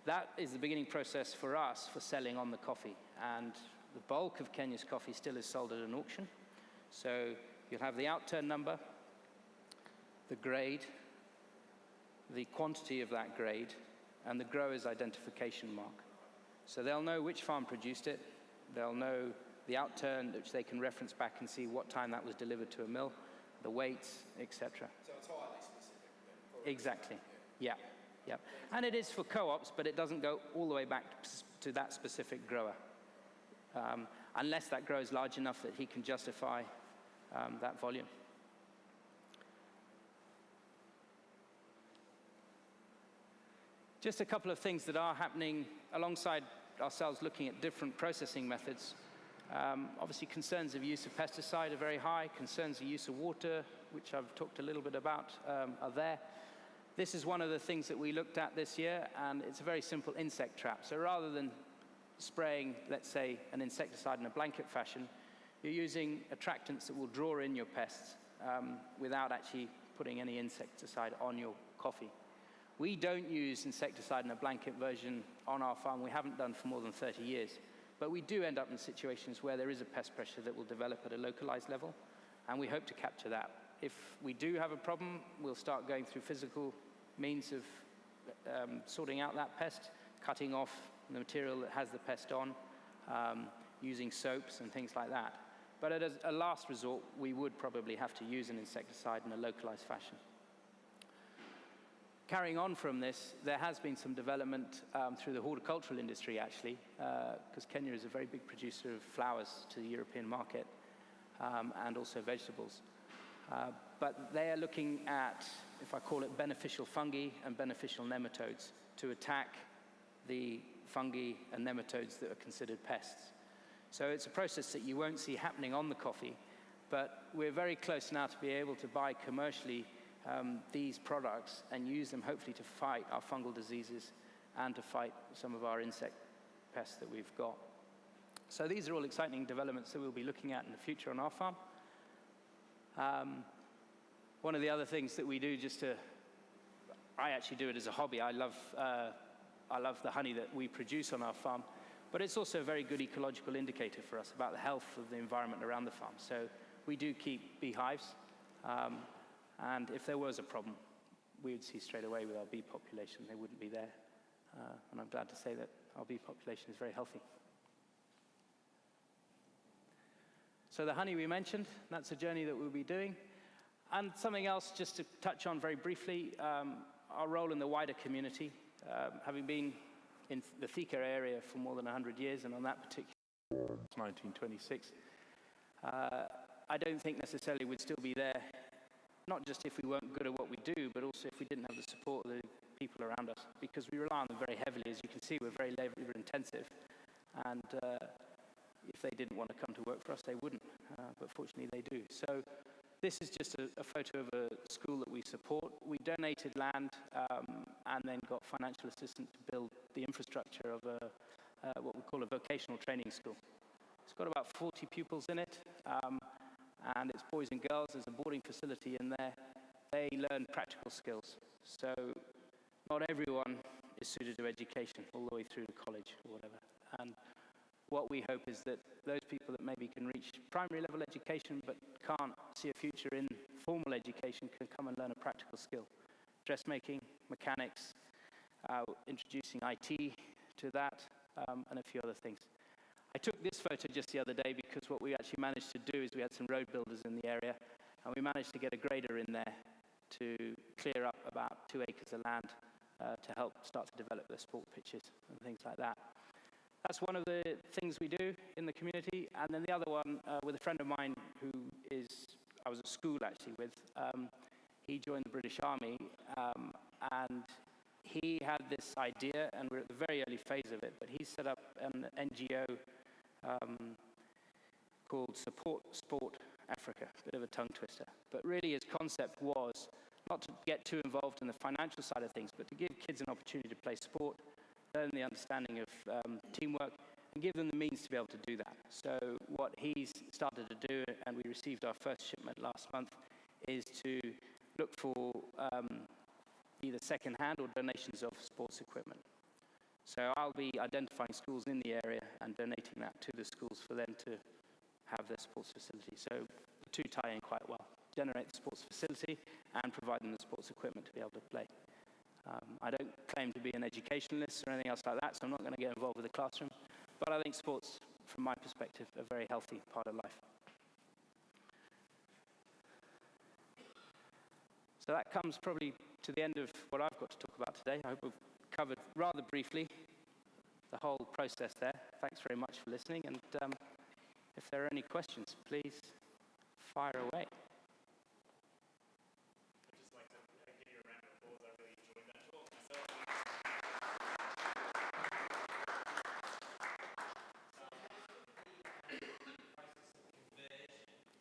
That is the beginning process for us for selling on the coffee. And the bulk of Kenya's coffee still is sold at an auction. So you'll have the outturn number, the grade, the quantity of that grade, and the grower's identification mark. So they'll know which farm produced it. They'll know the outturn, which they can reference back and see what time that was delivered to a mill, the weights, etc. So it's highly specific. Exactly. Yeah. Yeah. And it is for co-ops, but it doesn't go all the way back to that specific grower, unless that grower is large enough that he can justify that volume. Just a couple of things that are happening alongside ourselves looking at different processing methods. Obviously, concerns of use of pesticide are very high. Concerns of use of water, which I've talked a little bit about, are there. This is one of the things that we looked at this year, and it's a very simple insect trap. So rather than spraying, let's say, an insecticide in a blanket fashion, you're using attractants that will draw in your pests without actually putting any insecticide on your coffee. We don't use insecticide in a blanket version on our farm. We haven't done for more than 30 years. But we do end up in situations where there is a pest pressure that will develop at a localized level, and we hope to capture that. If we do have a problem, we'll start going through physical means of sorting out that pest, cutting off the material that has the pest on, using soaps and things like that. But as a last resort, we would probably have to use an insecticide in a localized fashion. Carrying on from this, there has been some development through the horticultural industry, actually, because Kenya is a very big producer of flowers to the European market. and also vegetables. But they are looking at, if I call it, beneficial fungi and beneficial nematodes to attack the fungi and nematodes that are considered pests. So it's a process that you won't see happening on the coffee, but we're very close now to be able to buy commercially these products and use them hopefully to fight our fungal diseases and to fight some of our insect pests that we've got. So these are all exciting developments that we'll be looking at in the future on our farm. One of the other things that we do I actually do it as a hobby. I love the honey that we produce on our farm, but it's also a very good ecological indicator for us about the health of the environment around the farm. So we do keep beehives, and if there was a problem, we would see straight away with our bee population, they wouldn't be there. And I'm glad to say that our bee population is very healthy. So the honey we mentioned, that's a journey that we'll be doing. And something else just to touch on very briefly, our role in the wider community. Having been in the Thika area for more than 100 years, and on that particular 1926, I don't think necessarily we'd still be there, not just if we weren't good at what we do, but also if we didn't have the support of the people around us, because we rely on them very heavily. As you can see, we're very labor intensive, and if they didn't want to come to work for us, they wouldn't, but fortunately they do. So this is just a photo of a school that we support. We donated land and then got financial assistance to build the infrastructure of what we call a vocational training school. It's got about 40 pupils in it, and it's boys and girls. There's a boarding facility in there. They learn practical skills. So not everyone is suited to education all the way through to college or whatever. And what we hope is that those people that maybe can reach primary level education but can't see a future in formal education can come and learn a practical skill. Dressmaking, mechanics, introducing IT to that, and a few other things. I took this photo just the other day because what we actually managed to do is we had some road builders in the area, and we managed to get a grader in there to clear up about 2 acres of land to help start to develop the sport pitches and things like that. That's one of the things we do in the community. And then the other one, with a friend of mine who I was at school actually with, he joined the British Army, and he had this idea, and we're at the very early phase of it, but he set up an NGO called Support Sport Africa, a bit of a tongue twister. But really his concept was not to get too involved in the financial side of things, but to give kids an opportunity to play sport, learn the understanding of teamwork, and give them the means to be able to do that. So what he's started to do, and we received our first shipment last month, is to look for either second-hand or donations of sports equipment. So I'll be identifying schools in the area and donating that to the schools for them to have their sports facility. So the two tie in quite well. Generate the sports facility and provide them the sports equipment to be able to play. I don't claim to be an educationalist or anything else like that, so I'm not going to get involved with the classroom. But I think sports, from my perspective, are a very healthy part of life. So that comes probably to the end of what I've got to talk about today. I hope we've covered rather briefly the whole process there. Thanks very much for listening, and if there are any questions, please fire away.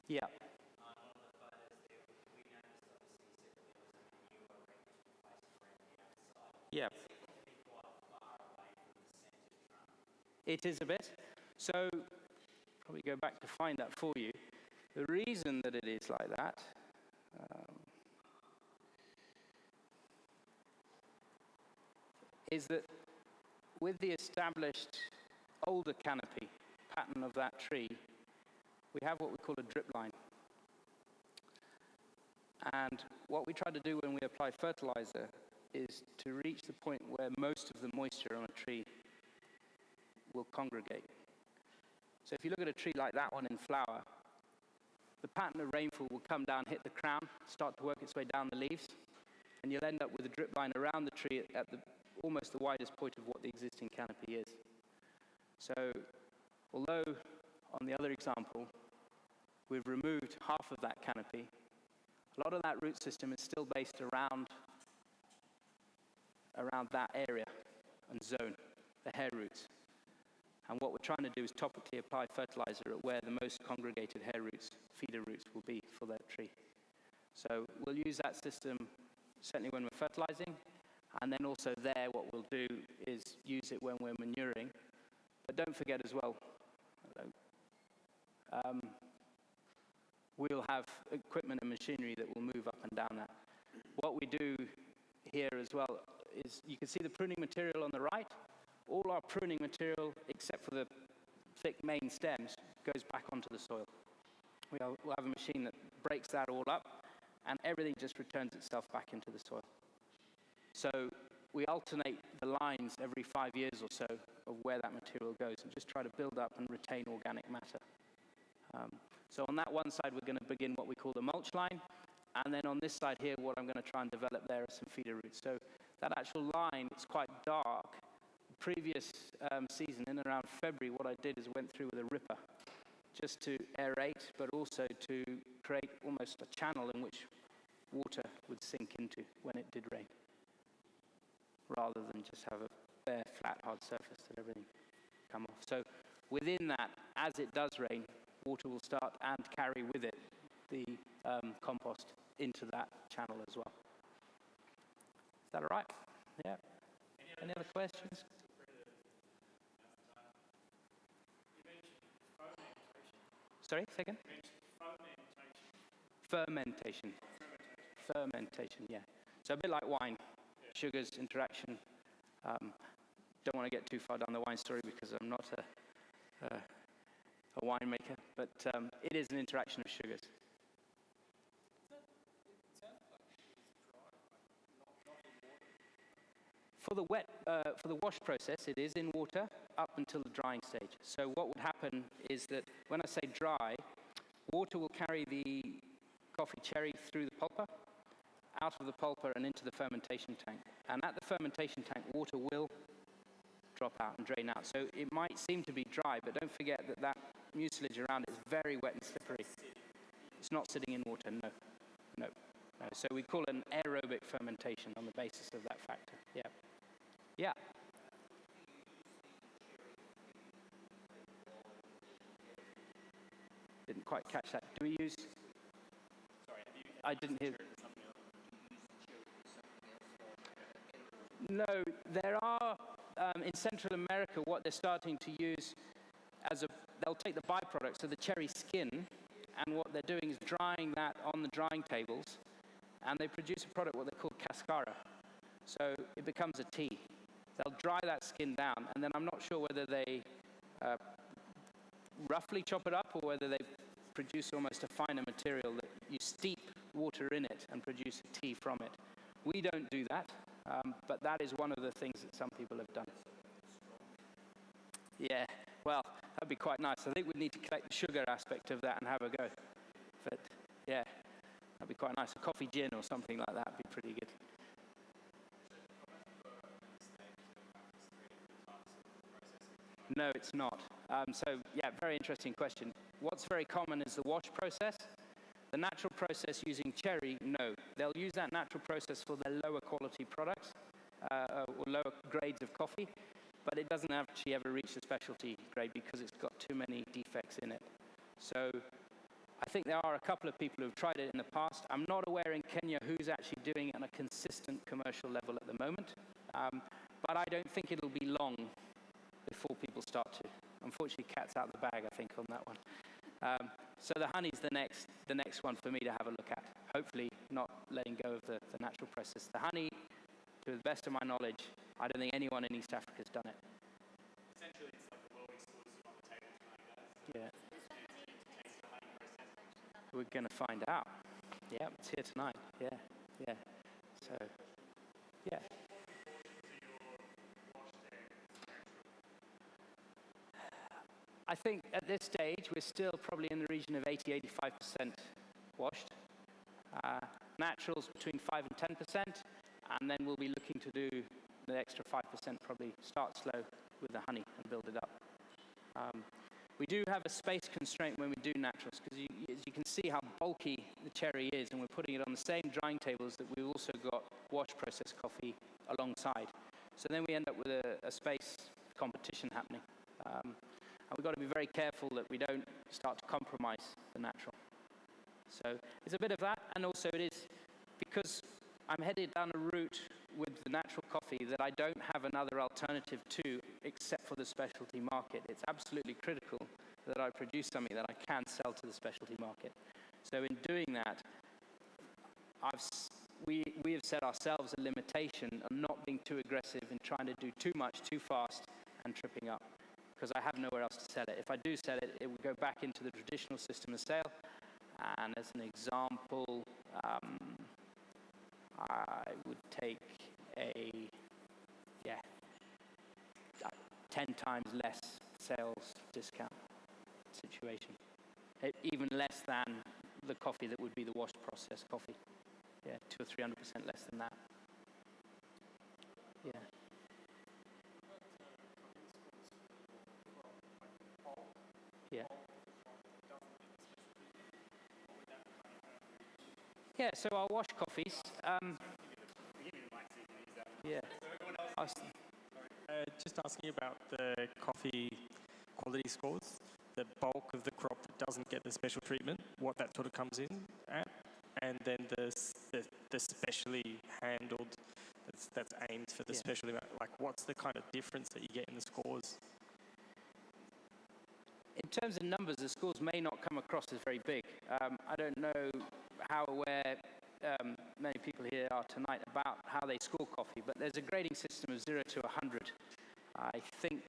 Yeah. Yeah. It is a bit. So, probably go back to find that for you. The reason that it is like that is that with the established older canopy pattern of that tree, we have what we call a drip line. And what we try to do when we apply fertilizer is to reach the point where most of the moisture on a tree will congregate. So if you look at a tree like that one in flower, the pattern of rainfall will come down, hit the crown, start to work its way down the leaves, and you'll end up with a drip line around the tree at almost the widest point of what the existing canopy is. So although on the other example, We've removed half of that canopy. A lot of that root system is still based around that area and zone, the hair roots. And what we're trying to do is topically apply fertilizer at where the most congregated hair roots, feeder roots, will be for that tree. So we'll use that system certainly when we're fertilizing, and then also there what we'll do is use it when we're manuring. But don't forget as well, we'll have equipment and machinery that will move up and down that. What we do here as well is, you can see the pruning material on the right. All our pruning material, except for the thick main stems, goes back onto the soil. We'll have a machine that breaks that all up, and everything just returns itself back into the soil. So we alternate the lines every 5 years or so of where that material goes, and just try to build up and retain organic matter. So on that one side, we're going to begin what we call the mulch line. And then on this side here, what I'm going to try and develop there are some feeder roots. So that actual line is quite dark. Previous season, in and around February, what I did is went through with a ripper just to aerate, but also to create almost a channel in which water would sink into when it did rain, rather than just have a bare, flat, hard surface that everything come off. So within that, as it does rain, water will start and carry with it the compost into that channel as well. Is that all right? Yeah. Any other questions? Sorry, second? Fermentation. Fermentation, yeah. So a bit like wine, sugars, interaction. Don't want to get too far down the wine story because I'm not a winemaker, but it is an interaction of sugars. For the wash process, it is in water up until the drying stage. So what would happen is that when I say dry, water will carry the coffee cherry through the pulper, out of the pulper and into the fermentation tank. And at the fermentation tank, water will drop out and drain out. So it might seem to be dry, but don't forget that that mucilage around it is very wet and slippery. It's not sitting in water, no. So we call it an aerobic fermentation on the basis of that factor. Yeah. Yeah. Didn't quite catch that. Do we use? Sorry, I didn't hear. No, there are in Central America what they're starting to use they'll take the byproduct, so the cherry skin, and what they're doing is drying that on the drying tables, and they produce a product what they call cascara. So it becomes a tea. They'll dry that skin down, and then I'm not sure whether they roughly chop it up or whether they produce almost a finer material that you steep water in it and produce a tea from it. We don't do that, but that is one of the things that some people have done. Yeah, well, that'd be quite nice. I think we'd need to collect the sugar aspect of that and have a go. But yeah, that'd be quite nice. A coffee gin or something like that would be pretty good. No, it's not. So yeah, very interesting question. What's very common is the wash process. The natural process using cherry, no. They'll use that natural process for their lower quality products or lower grades of coffee, but it doesn't actually ever reach the specialty grade because it's got too many defects in it. So I think there are a couple of people who've tried it in the past. I'm not aware in Kenya who's actually doing it on a consistent commercial level at the moment, but I don't think it'll be long before people start to. Unfortunately, cat's out of the bag, I think, on that one. So the honey's the next one for me to have a look at. Hopefully not letting go of the natural process. The honey, to the best of my knowledge, I don't think anyone in East Africa has done it. Essentially, it's like the world exclusive on the table tonight, guys. Yeah. We're going to find out. Yeah, it's here tonight. Yeah. So, yeah. I think at this stage, we're still probably in the region of 80-85% washed. Naturals between 5 and 10%, and then we'll be looking to do the extra 5%, probably start slow with the honey and build it up. We do have a space constraint when we do naturals, because as you can see how bulky the cherry is, and we're putting it on the same drying tables that we've also got wash process coffee alongside. So then we end up with a space competition happening. And we've got to be very careful that we don't start to compromise the natural. So it's a bit of that, and also it is because I'm headed down a route with the natural coffee that I don't have another alternative to except for the specialty market. It's absolutely critical that I produce something that I can sell to the specialty market. So in doing that, we have set ourselves a limitation on not being too aggressive in trying to do too much, too fast, and tripping up, because I have nowhere else to sell it. If I do sell it, it would go back into the traditional system of sale. And as an example, I would take a 10 times less sales discount situation. Even less than the coffee that would be the wash process coffee. Yeah, 200 or 300% less than that. Yeah. Yeah. Yeah, so our wash coffees, yeah. I was- Just asking about the coffee quality scores, the bulk of the crop that doesn't get the special treatment, what that sort of comes in at, and then the specially handled that's aimed for the Yeah. specialty, like what's the kind of difference that you get in the scores? In terms of numbers, the scores may not come across as very big. I don't know how aware many people here are tonight about how they score coffee, but there's a grading system of 0 to 100. I think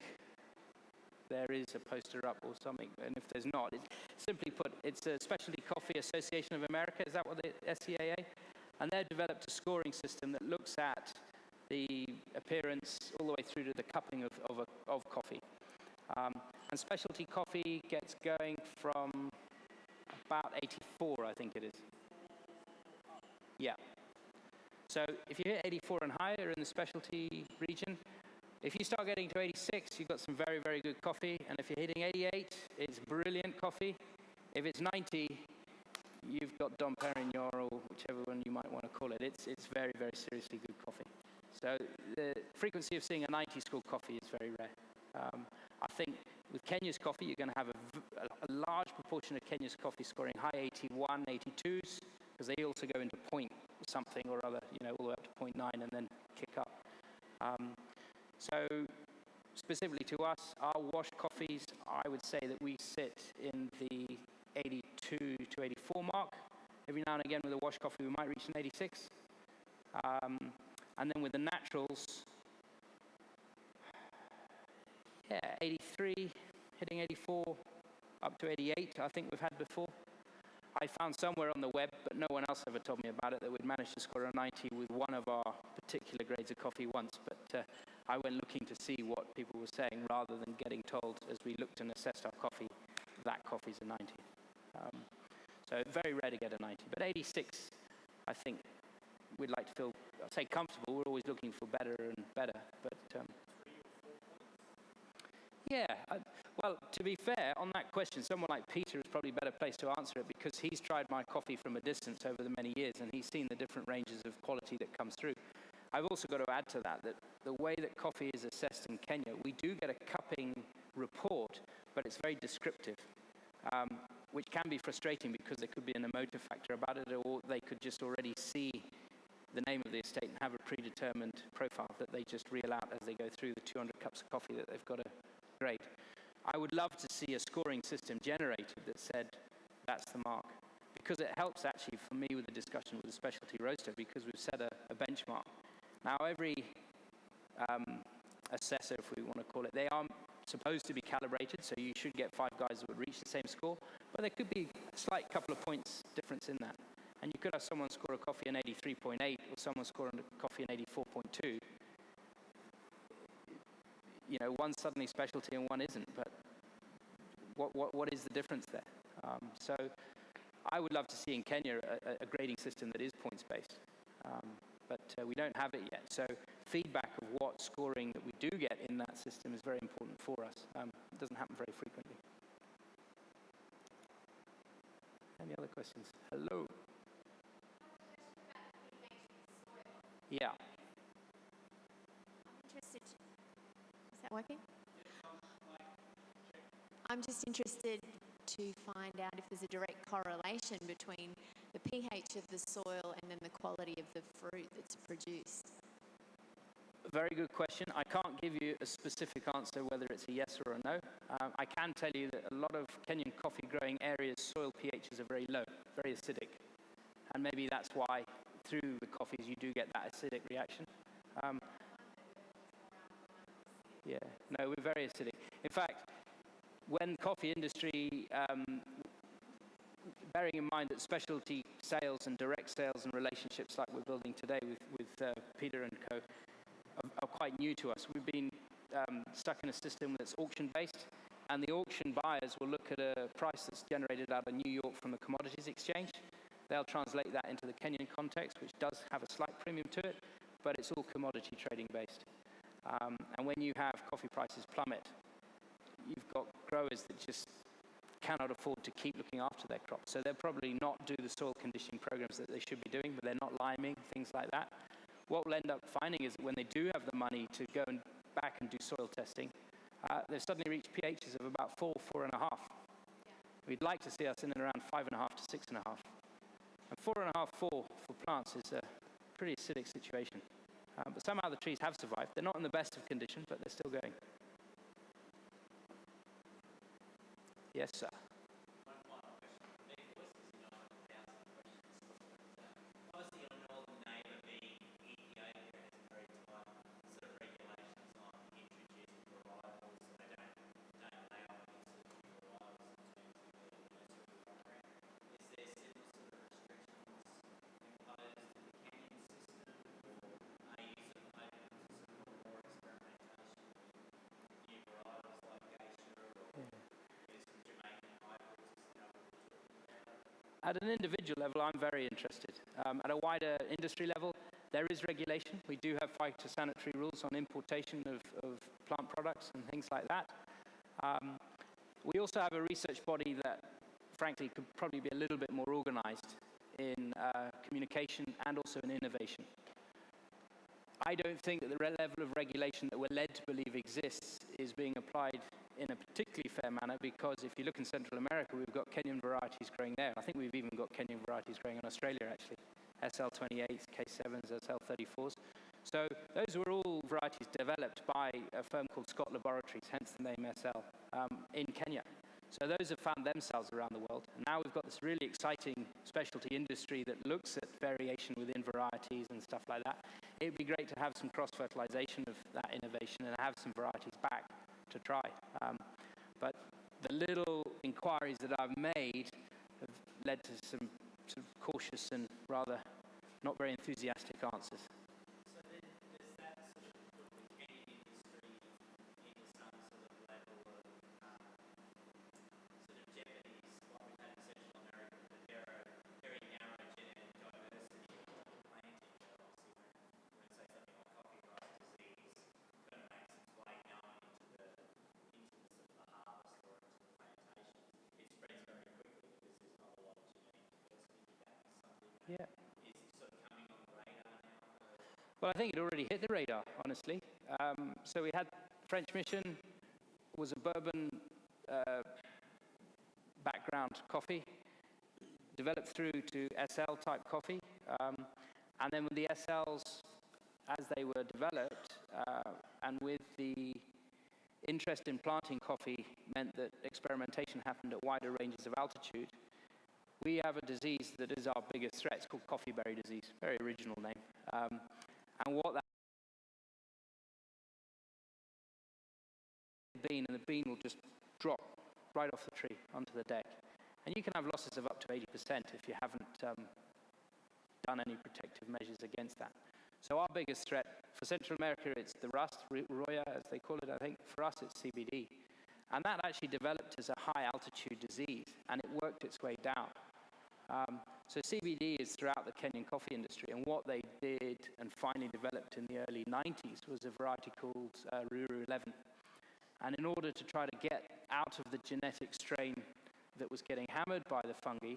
there is a poster up or something, and if there's not, simply put, it's a Specialty Coffee Association of America, is that what the SCAA? And they've developed a scoring system that looks at the appearance all the way through to the cupping of coffee. And specialty coffee gets going from about 84, I think it is. Yeah. So if you hit 84 and higher in the specialty region, if you start getting to 86, you've got some very, very good coffee. And if you're hitting 88, it's brilliant coffee. If it's 90, you've got Dom Perignon or whichever one you might want to call it. It's very, very seriously good coffee. So the frequency of seeing a 90 score coffee is very rare. I think with Kenya's coffee, you're going to have a large proportion of Kenya's coffee scoring high 81, 82s, because they also go into point something or other, all the way up to 0.9 and then kick up. So specifically to us, our wash coffees, I would say that we sit in the 82 to 84 mark. Every now and again with a wash coffee, we might reach an 86. And then with the naturals, 83, hitting 84, up to 88, I think we've had before. I found somewhere on the web, but no one else ever told me about it, that we'd managed to score a 90 with one of our particular grades of coffee once. But I went looking to see what people were saying rather than getting told as we looked and assessed our coffee, that coffee's a 90. So very rare to get a 90. But 86, I think we'd like to feel, I'd say comfortable. We're always looking for better and better. But well, to be fair, on that question, someone like Peter is probably better placed to answer it, because he's tried my coffee from a distance over the many years, and he's seen the different ranges of quality that comes through. I've also got to add to that the way that coffee is assessed in Kenya, we do get a cupping report, but it's very descriptive, which can be frustrating because there could be an emotive factor about it, or they could just already see the name of the estate and have a predetermined profile that they just reel out as they go through the 200 cups of coffee that they've got to grade. I would love to see a scoring system generated that said that's the mark, because it helps actually for me with the discussion with the specialty roaster, because we've set a benchmark. Now every assessor, if we want to call it, they are supposed to be calibrated, so you should get 5 guys that would reach the same score, but there could be a slight couple of points difference in that. And you could have someone score a coffee in 83.8 or someone score a coffee in 84.2. One's suddenly specialty and one isn't, but what is the difference there? So I would love to see in Kenya a grading system that is points-based, but we don't have it yet. So feedback of what scoring that we do get in that system is very important for us. It doesn't happen very frequently. questions. Hello. Yeah. Interested. Is that working? I'm just interested to find out if there's a direct correlation between the pH of the soil and then the quality of the fruit that's produced. Very good question. I can't give you a specific answer whether it's a yes or a no. I can tell you that a lot of Kenyan coffee growing areas, soil pHs are very low, very acidic. And maybe that's why through the coffees you do get that acidic reaction. Yeah, no, we're very acidic. In fact, when coffee industry, bearing in mind that specialty sales and direct sales and relationships like we're building today with Peter and co. are quite new to us. We've been stuck in a system that's auction-based, and the auction buyers will look at a price that's generated out of New York from the commodities exchange. They'll translate that into the Kenyan context, which does have a slight premium to it, but it's all commodity trading based. And when you have coffee prices plummet, you've got growers that just cannot afford to keep looking after their crops. So they'll probably not do the soil conditioning programs that they should be doing, but they're not liming, things like that. What we'll end up finding is that when they do have the money to go back and do soil testing, they've suddenly reached pHs of about 4, 4.5. We'd like to see us in and around 5.5 to 6.5. And 4.5, 4 for plants is a pretty acidic situation. But somehow the trees have survived. They're not in the best of condition, but they're still going. Yes, sir. At an individual level, I'm very interested. At a wider industry level, there is regulation. We do have phytosanitary rules on importation of plant products and things like that. We also have a research body that, frankly, could probably be a little bit more organized in communication and also in innovation. I don't think that the level of regulation that we're led to believe exists is being applied in a particularly fair manner, because if you look in Central America, we've got Kenyan varieties growing there. I think we've even got Kenyan varieties growing in Australia, actually. SL28s, K7s, SL34s. So those were all varieties developed by a firm called Scott Laboratories, hence the name SL, in Kenya. So those have found themselves around the world. And now we've got this really exciting specialty industry that looks at variation within varieties and stuff like that. It'd be great to have some cross-fertilization of that innovation and have some varieties back to try. But the little inquiries that I've made have led to some sort of cautious and rather not very enthusiastic answers. So then does that sort of put the Kenyan industry into some sort of level of sort of jeopardies like we've had in Central America, but there are very narrow genetic diversity of planting. So obviously when say something like coffee rust disease kind of makes its way down into the sort of the harvest or into the plantation, it spreads very quickly because there's not a lot of genetic diversity. That is something that is sort of coming on the radar now. Well, I think it already hit the radar, honestly. So we had French Mission, was a bourbon background coffee, developed through to SL type coffee. And then with the SLs, as they were developed, and with the interest in planting coffee meant that experimentation happened at wider ranges of altitude, we have a disease that is our biggest threat. It's called coffee berry disease, very original name. And what that bean, and the bean will just drop right off the tree onto the deck. And you can have losses of up to 80% if you haven't done any protective measures against that. So our biggest threat for Central America, it's the rust, roya as they call it, I think. For us, it's CBD. And that actually developed as a high altitude disease, and it worked its way down. So CBD is throughout the Kenyan coffee industry, and what they did and finally developed in the early 90s was a variety called Ruru 11. And in order to try to get out of the genetic strain that was getting hammered by the fungi,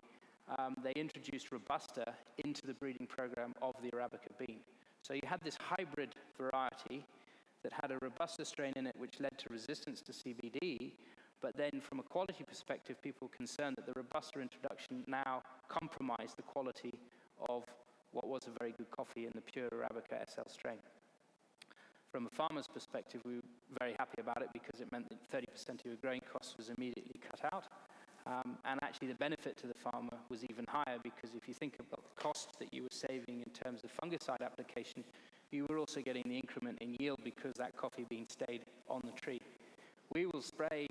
they introduced Robusta into the breeding program of the Arabica bean. So you had this hybrid variety that had a Robusta strain in it which led to resistance to CBD, but then from a quality perspective, people were concerned that the Robusta introduction now compromised the quality of what was a very good coffee in the pure Arabica SL strain. From a farmer's perspective, we were very happy about it because it meant that 30% of your growing cost was immediately cut out. And actually the benefit to the farmer was even higher because if you think about the cost that you were saving in terms of fungicide application, you were also getting the increment in yield because that coffee bean stayed on the tree. We will spray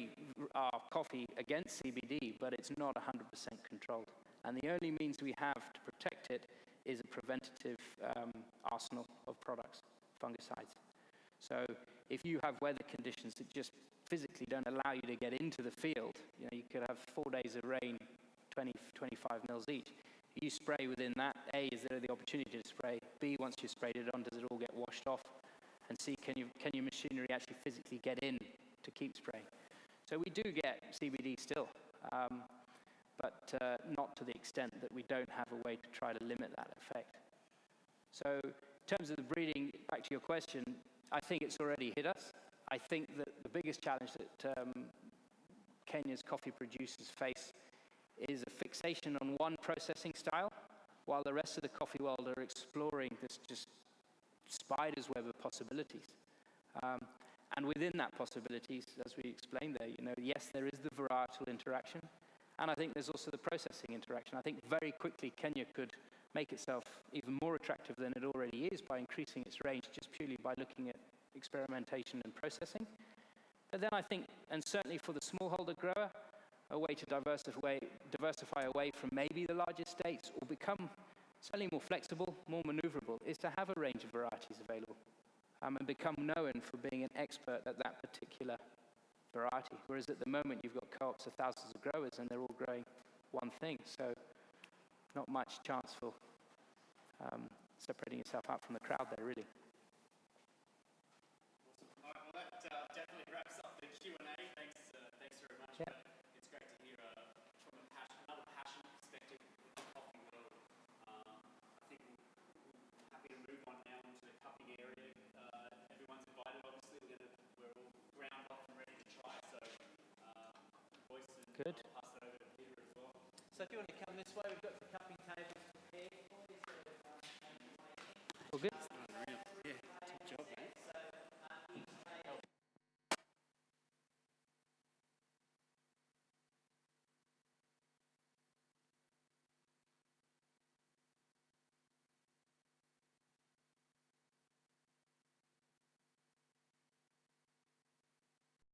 our coffee against CBD, but it's not 100% controlled. And the only means we have to protect it is a preventative arsenal of products, fungicides. So if you have weather conditions that just physically don't allow you to get into the field, you could have 4 days of rain, 20, 25 mils each. You spray within that, A, is there the opportunity to spray? B, once you've sprayed it on, does it all get washed off? And C, can your machinery actually physically get in to keep spraying? So we do get CBD still, but not to the extent that we don't have a way to try to limit that effect. So in terms of the breeding, back to your question, I think it's already hit us. I think that the biggest challenge that Kenya's coffee producers face is a fixation on one processing style, while the rest of the coffee world are exploring this just spider's web of possibilities. And within that possibilities, as we explained there, yes, there is the varietal interaction, and I think there's also the processing interaction. I think very quickly Kenya could make itself even more attractive than it already is by increasing its range just purely by looking at experimentation and processing. But then I think, and certainly for the smallholder grower, a way to diversify away from maybe the largest states or become certainly more flexible, more maneuverable, is to have a range of varieties available and become known for being an expert at that particular variety. Whereas at the moment you've got co-ops of thousands of growers and they're all growing one thing. So not much chance for separating yourself out from the crowd there, really. All right, well, that definitely wraps up the Q&A. Thanks very much. Yeah. It's great to hear from another passionate perspective in the coffee world. I think we're happy to move on now into the cupping area. Everyone's invited, obviously. We're all ground off and ready to try. So, Boyce and Good. I'll pass it over to Peter as well. So if you want to come this way, we've got the cupping tables prepared for